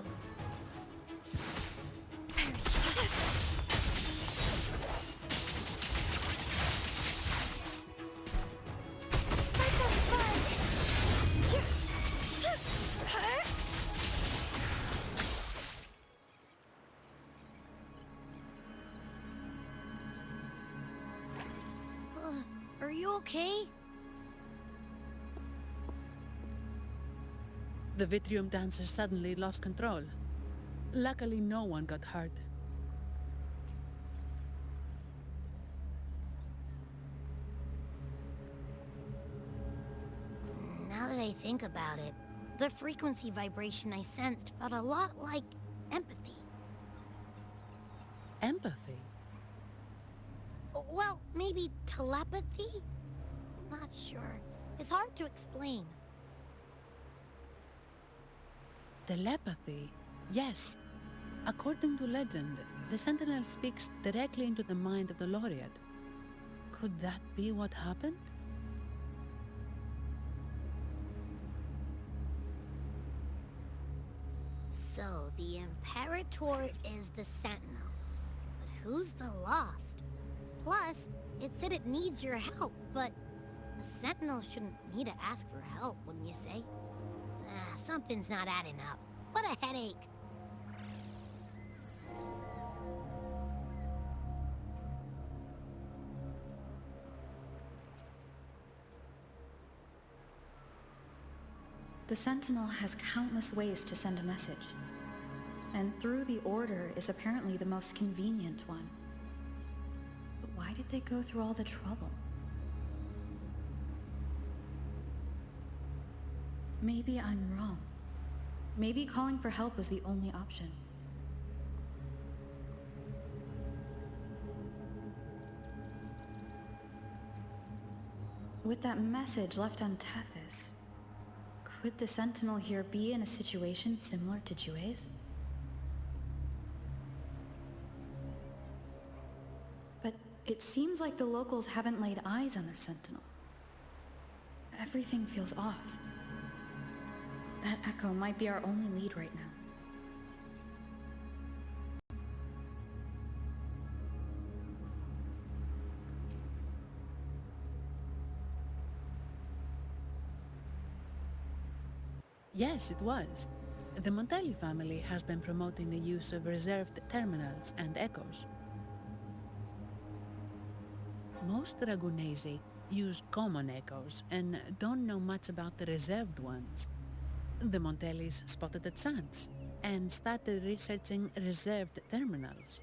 Are you okay? The Vitrium dancer suddenly lost control. Luckily, no one got hurt. Now that I think about it, the frequency vibration I sensed felt a lot like empathy. Empathy? Well, maybe telepathy? Not sure. It's hard to explain. Telepathy? Yes. According to legend, the Sentinel speaks directly into the mind of the Laureate. Could that be what happened? So, the Imperator is the Sentinel. But who's the Lost? Plus, it said it needs your help, but a Sentinel shouldn't need to ask for help, wouldn't you say? Something's not adding up. What a headache. The Sentinel has countless ways to send a message. And through the Order is apparently the most convenient one. But why did they go through all the trouble? Maybe I'm wrong. Maybe calling for help was the only option. With that message left on Tethys, could the Sentinel here be in a situation similar to Jue's? But it seems like the locals haven't laid eyes on their Sentinel. Everything feels off. That echo might be our only lead right now. Yes, it was. The Montelli family has been promoting the use of reserved terminals and echoes. Most Dragonesi use common echoes and don't know much about the reserved ones. The Montellis spotted a chance and started researching reserved terminals.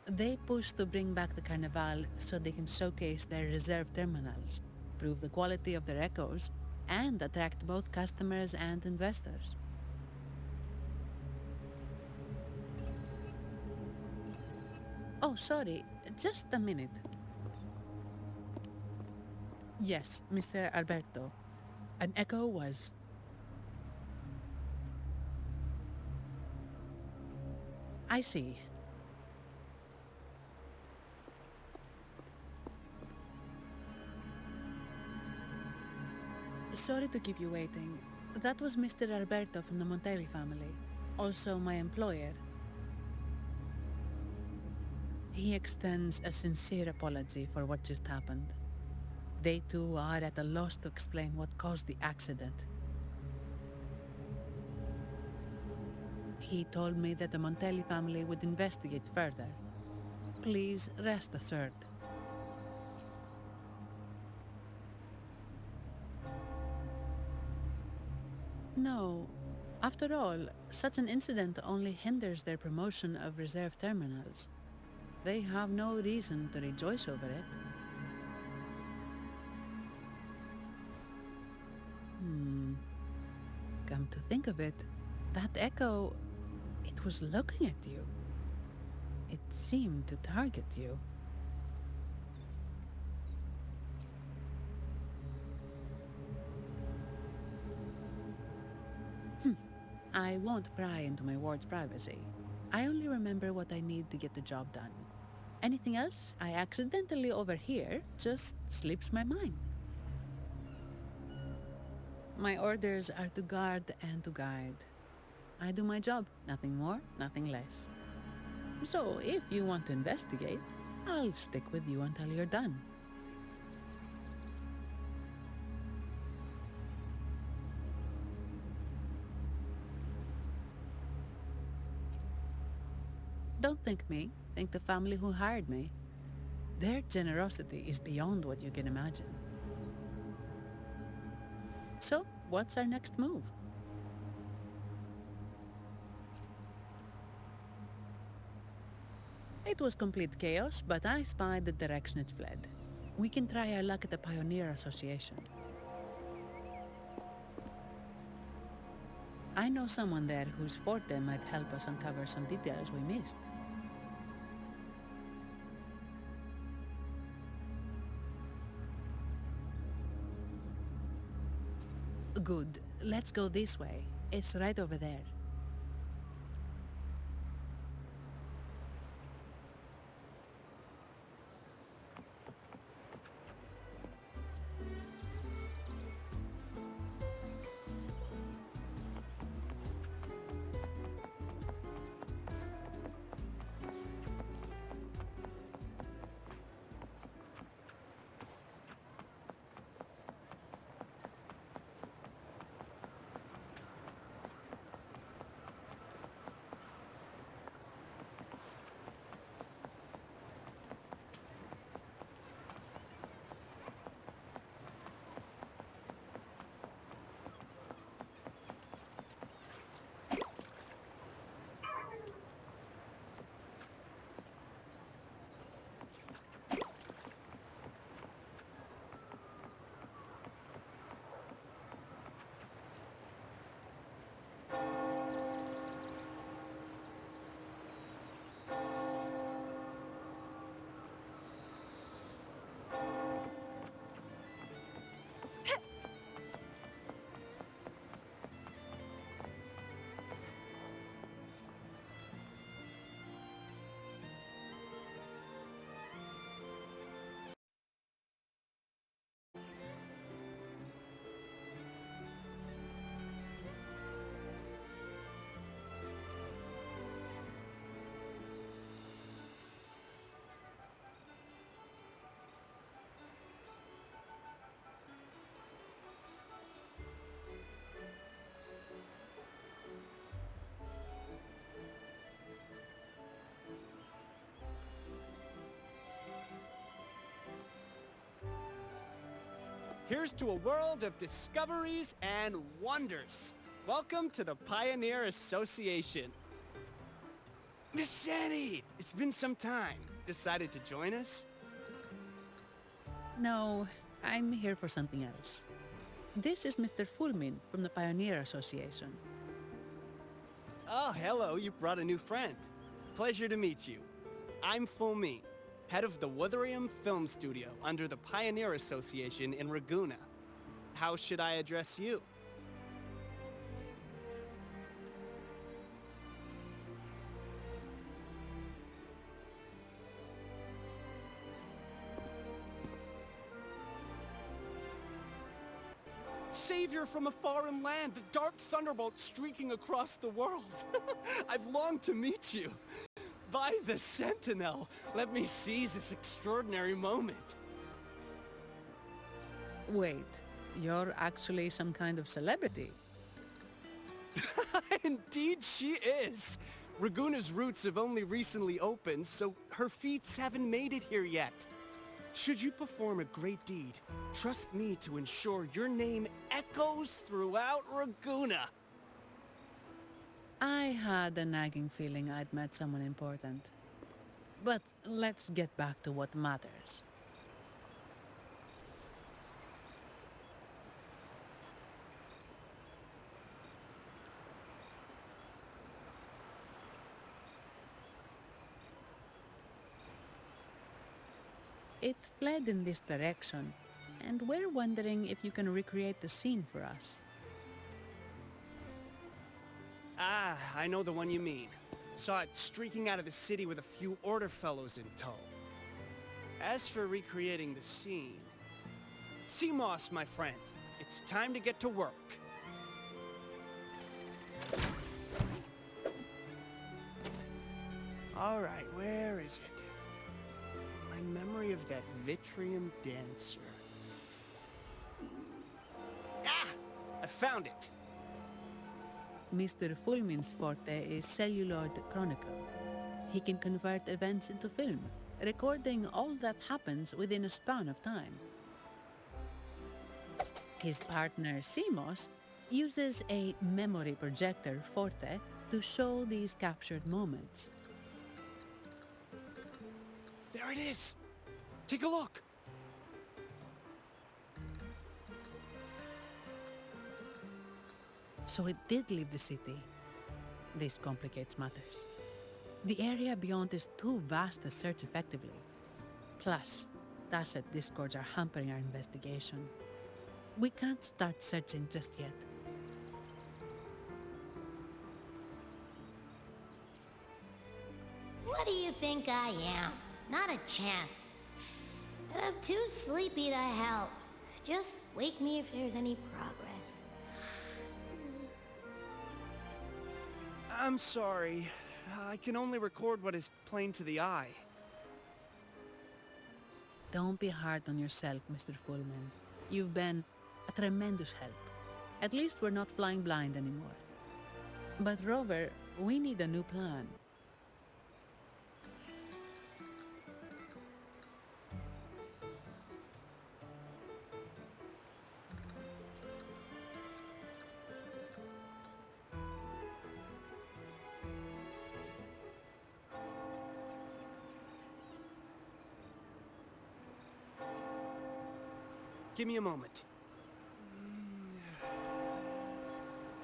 They push to bring back the Carnival so they can showcase their reserve terminals, prove the quality of their echoes, and attract both customers and investors. Oh, sorry. Just a minute. Yes, Mr. Alberto. An echo was... I see. Sorry to keep you waiting. That was Mr. Alberto from the Montelli family, also my employer. He extends a sincere apology for what just happened. They too are at a loss to explain what caused the accident. He told me that the Montelli family would investigate further. Please rest assured. No. After all, such an incident only hinders their promotion of reserve terminals. They have no reason to rejoice over it. Come to think of it, that echo, it was looking at you. It seemed to target you. I won't pry into my ward's privacy. I only remember what I need to get the job done. Anything else I accidentally overhear just slips my mind. My orders are to guard and to guide. I do my job, nothing more, nothing less. So if you want to investigate, I'll stick with you until you're done. Don't thank me, thank the family who hired me. Their generosity is beyond what you can imagine. So, what's our next move? It was complete chaos, but I spied the direction it fled. We can try our luck at the Pioneer Association. I know someone there whose forte might help us uncover some details we missed. Good. Let's go this way. It's right over there. Here's to a world of discoveries and wonders. Welcome to the Pioneer Association. Miss Sandy, it's been some time. Decided to join us? No, I'm here for something else. This is Mr. Fulmin from the Pioneer Association. Oh, hello, you brought a new friend. Pleasure to meet you. I'm Fulmin, head of the Wuthering Film Studio under the Pioneer Association in Ragunna. How should I address you? Savior from a foreign land, the dark thunderbolt streaking across the world. I've longed to meet you. By the Sentinel, let me seize this extraordinary moment. Wait, you're actually some kind of celebrity. Indeed she is. Raguna's roots have only recently opened, so her feats haven't made it here yet. Should you perform a great deed, trust me to ensure your name echoes throughout Ragunna. I had a nagging feeling I'd met someone important. But let's get back to what matters. It fled in this direction, and we're wondering if you can recreate the scene for us. Ah, I know the one you mean. Saw it streaking out of the city with a few Order fellows in tow. As for recreating the scene... Seamoss, my friend, it's time to get to work. Alright, where is it? My memory of that Vitrium dancer. Ah! I found it! Mr. Fulmin's forte is celluloid chronicle. He can convert events into film, recording all that happens within a span of time. His partner, Seamoss, uses a memory projector forte to show these captured moments. There it is! Take a look! So it did leave the city. This complicates matters. The area beyond is too vast to search effectively. Plus, Tacet discords are hampering our investigation. We can't start searching just yet. What do you think I am? Not a chance. And I'm too sleepy to help. Just wake me if there's any progress. I'm sorry. I can only record what is plain to the eye. Don't be hard on yourself, Mr. Fulmin. You've been a tremendous help. At least we're not flying blind anymore. But Rover, we need a new plan. Give me a moment.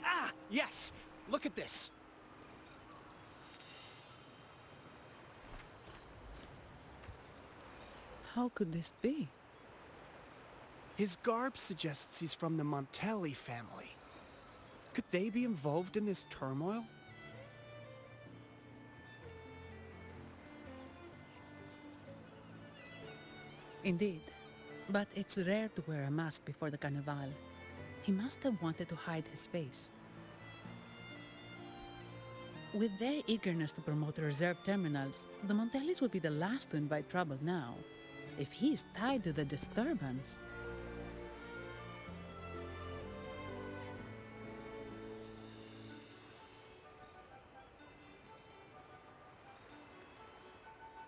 Ah! Yes! Look at this! How could this be? His garb suggests he's from the Montelli family. Could they be involved in this turmoil? Indeed. But it's rare to wear a mask before the Carnival. He must have wanted to hide his face. With their eagerness to promote reserved terminals, the Montellis would be the last to invite trouble now. If he's tied to the disturbance...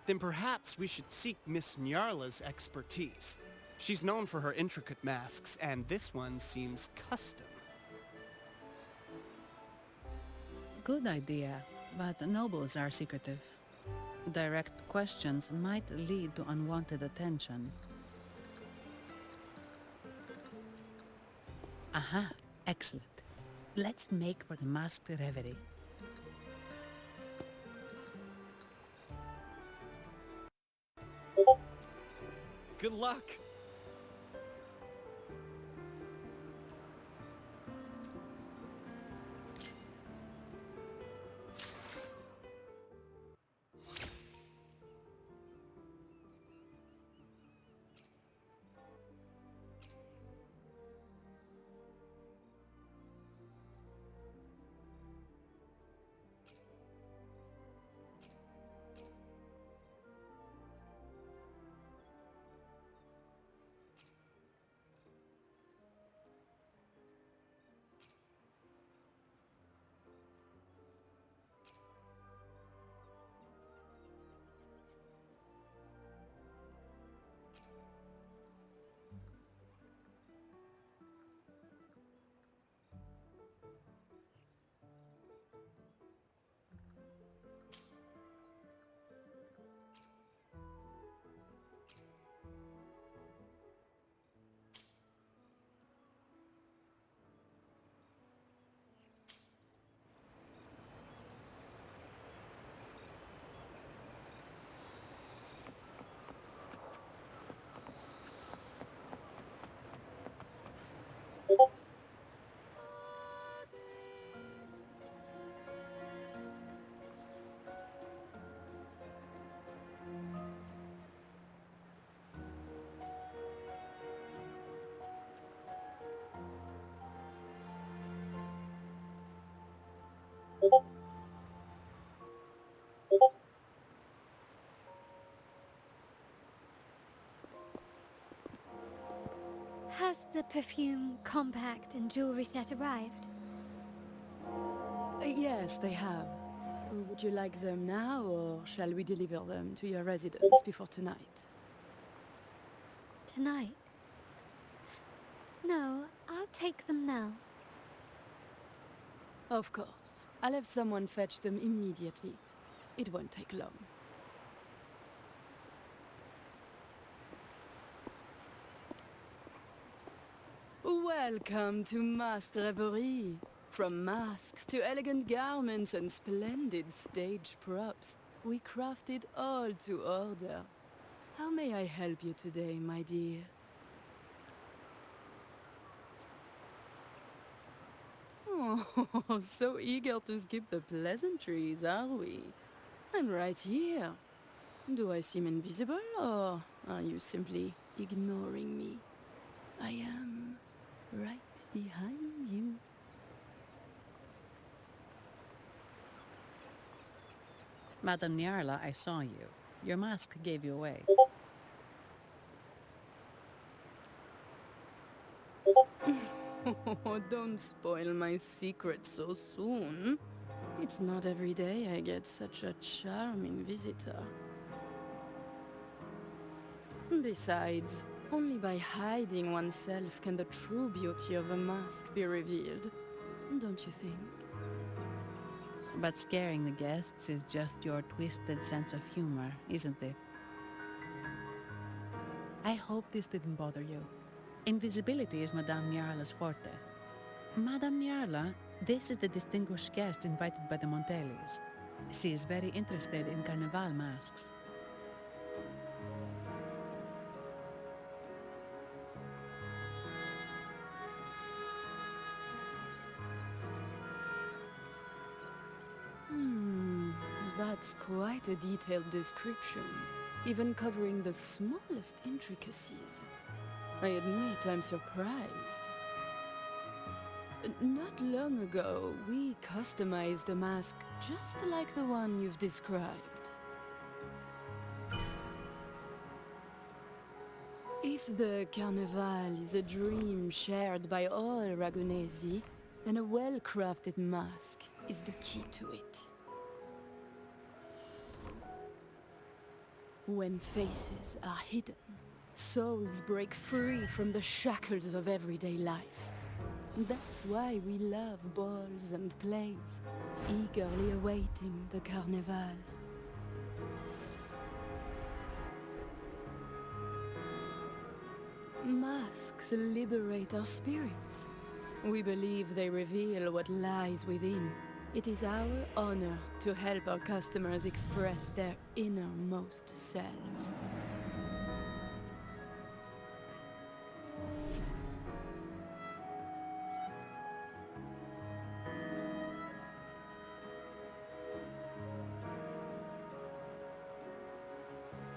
Then perhaps we should seek Miss Nyarla's expertise. She's known for her intricate masks, and this one seems custom. Good idea, but nobles are secretive. Direct questions might lead to unwanted attention. Aha, excellent. Let's make for the masked reverie. Good luck! Has the perfume, compact, and jewelry set arrived? Yes, they have. Would you like them now, or shall we deliver them to your residence before tonight? Tonight? No, I'll take them now. Of course. I'll have someone fetch them immediately. It won't take long. Welcome to masked revelry. From masks to elegant garments and splendid stage props, we craft it all to order. How may I help you today, my dear? Oh, so eager to skip the pleasantries, are we? I'm right here. Do I seem invisible, or are you simply ignoring me? I am right behind you. Madame Nyarla, I saw you. Your mask gave you away. Oh, don't spoil my secret so soon. It's not every day I get such a charming visitor. Besides, only by hiding oneself can the true beauty of a mask be revealed. Don't you think? But scaring the guests is just your twisted sense of humor, isn't it? I hope this didn't bother you. Invisibility is Madame Nyarla's forte. Madame Nyarla, this is the distinguished guest invited by the Montelis. She is very interested in Carnival masks. That's quite a detailed description, even covering the smallest intricacies. I admit I'm surprised. Not long ago, we customized a mask just like the one you've described. If the Carnival is a dream shared by all Ragunesi, then a well-crafted mask is the key to it. When faces are hidden, souls break free from the shackles of everyday life. That's why we love balls and plays, eagerly awaiting the Carnival. Masks liberate our spirits. We believe they reveal what lies within. It is our honor to help our customers express their innermost selves.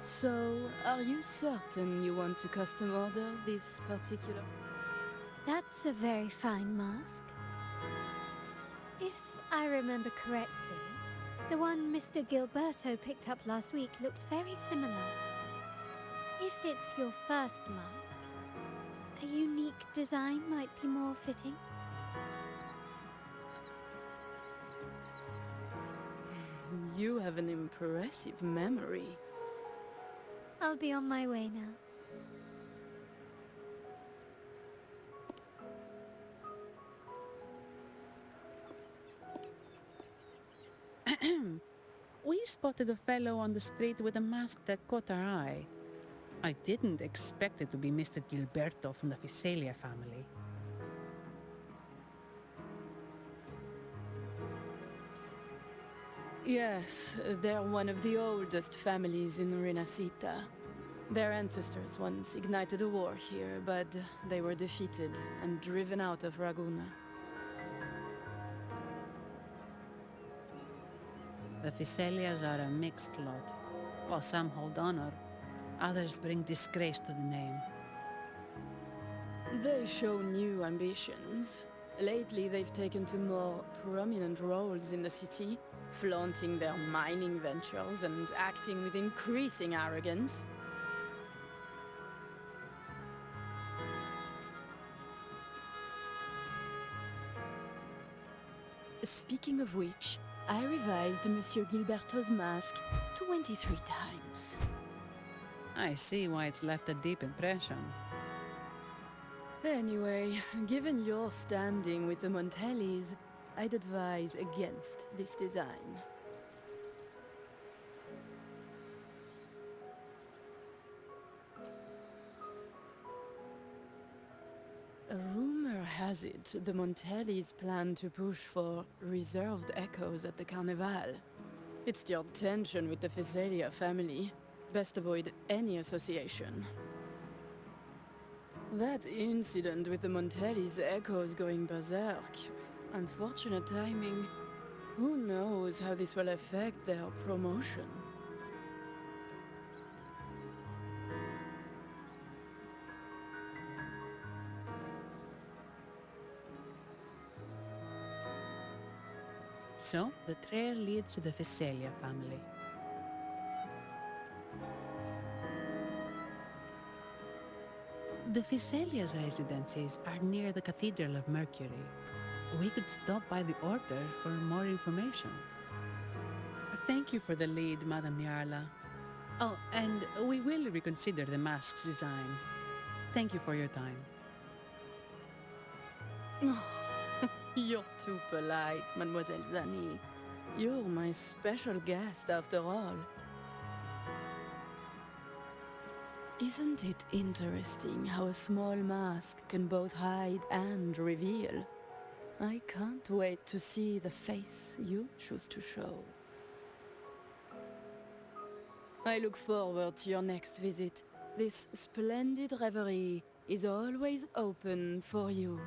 So, are you certain you want to custom order this particular? That's a very fine mask. If I remember correctly, the one Mr. Gilberto picked up last week looked very similar. If it's your first mask, a unique design might be more fitting. You have an impressive memory. I'll be on my way now. We spotted a fellow on the street with a mask that caught our eye. I didn't expect it to be Mr. Gilberto from the Visalia family. Yes, they're one of the oldest families in Renacita. Their ancestors once ignited a war here, but they were defeated and driven out of Raguna. The Visalias are a mixed lot. While some hold honor, others bring disgrace to the name. They show new ambitions. Lately, they've taken to more prominent roles in the city, flaunting their mining ventures and acting with increasing arrogance. Speaking of which, I revised Monsieur Gilberto's mask 23 times. I see why it's left a deep impression. Anyway, given your standing with the Montellis, I'd advise against this design. A rumor has it the Montellis plan to push for reserved echoes at the Carnival. It's your tension with the Visalia family. Best avoid any association. That incident with the Montellis' echoes going berserk. Unfortunate timing. Who knows how this will affect their promotion? So, the trail leads to the Visalia family. The Visalia's residences are near the Cathedral of Mercury. We could stop by the order for more information. Thank you for the lead, Madame Nyarla. Oh, and we will reconsider the mask's design. Thank you for your time. You're too polite, Mademoiselle Zani. You're my special guest after all. Isn't it interesting how a small mask can both hide and reveal? I can't wait to see the face you choose to show. I look forward to your next visit. This splendid reverie is always open for you.